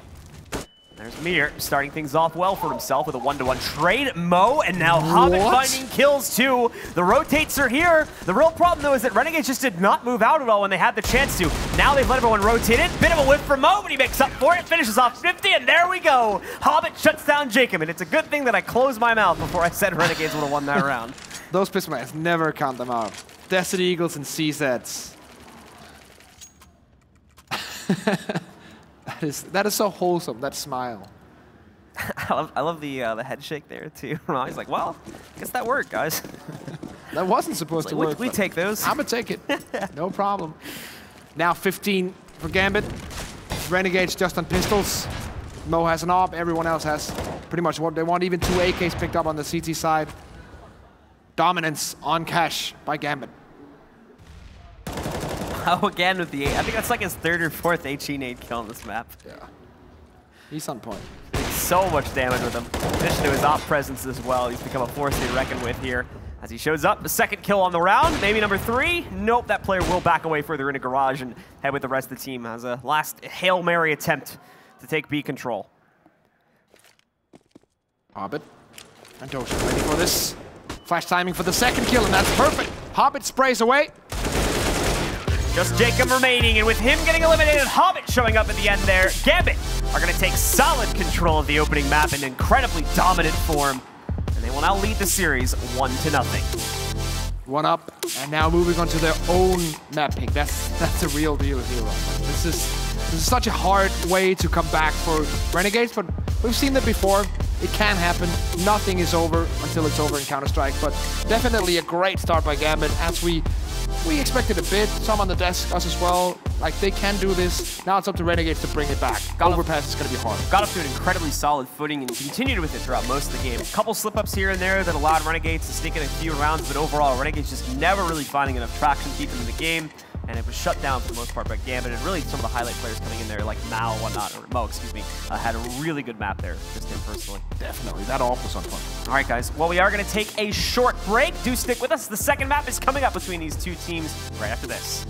There's Mir starting things off well for himself with a 1-to-1 trade. Mo, and now Hobbit finding kills too. The rotates are here. The real problem though is that Renegades just did not move out at all when they had the chance to. Now they've let everyone rotate it. Bit of a whiff for Mo, but he makes up for it. Finishes off 50, and there we go. Hobbit shuts down Jacob, and it's a good thing that I closed my mouth before I said Renegades would have won that round. Those Pismans, never count them out. Desert Eagles and C sets. That is so wholesome, that smile. I love the head shake there too. He's like, well, I guess that worked, guys. That wasn't supposed to work. We take those. I'm going to take it. No problem. Now 15 for Gambit. Renegades just on pistols. Mo has an AWP. Everyone else has pretty much what they want. Even 2 AKs picked up on the CT side. Dominance on Cash by Gambit. Oh, again with the 8. I think that's like his 3rd or 4th HE nade kill on this map. Yeah. He's on point. So much damage with him. In addition to his AWP presence as well, he's become a force to be reckoned with here. As he shows up, the 2nd kill on the round, maybe number 3. Nope, that player will back away further into garage and head with the rest of the team as a last Hail Mary attempt to take B control. Hobbit and Doja ready for this. Flash timing for the 2nd kill, and that's perfect. Hobbit sprays away. Just Jacob remaining, and with him getting eliminated, Hobbit showing up at the end there. Gambit are going to take solid control of the opening map in incredibly dominant form, and they will now lead the series 1-0. 1 up, and now moving on to their own map pick. That's a real deal here. This is such a hard way to come back for Renegades, but we've seen that before. It can happen. Nothing is over until it's over in Counter-Strike, but definitely a great start by Gambit, as we expected a bit. Some on the desk, us as well. Like, they can do this. Now it's up to Renegades to bring it back. Overpass is going to be hard. Got up to an incredibly solid footing and continued with it throughout most of the game. A couple slip-ups here and there that allowed Renegades to sneak in a few rounds, but overall, Renegades just never really finding enough traction to keep them in the game. And it was shut down for the most part by Gambit, and really some of the highlight players coming in there, like Mo excuse me, had a really good map there, just him personally. Definitely, that AWP was on point. All right, guys, well, we are going to take a short break. Do stick with us. The 2nd map is coming up between these 2 teams right after this.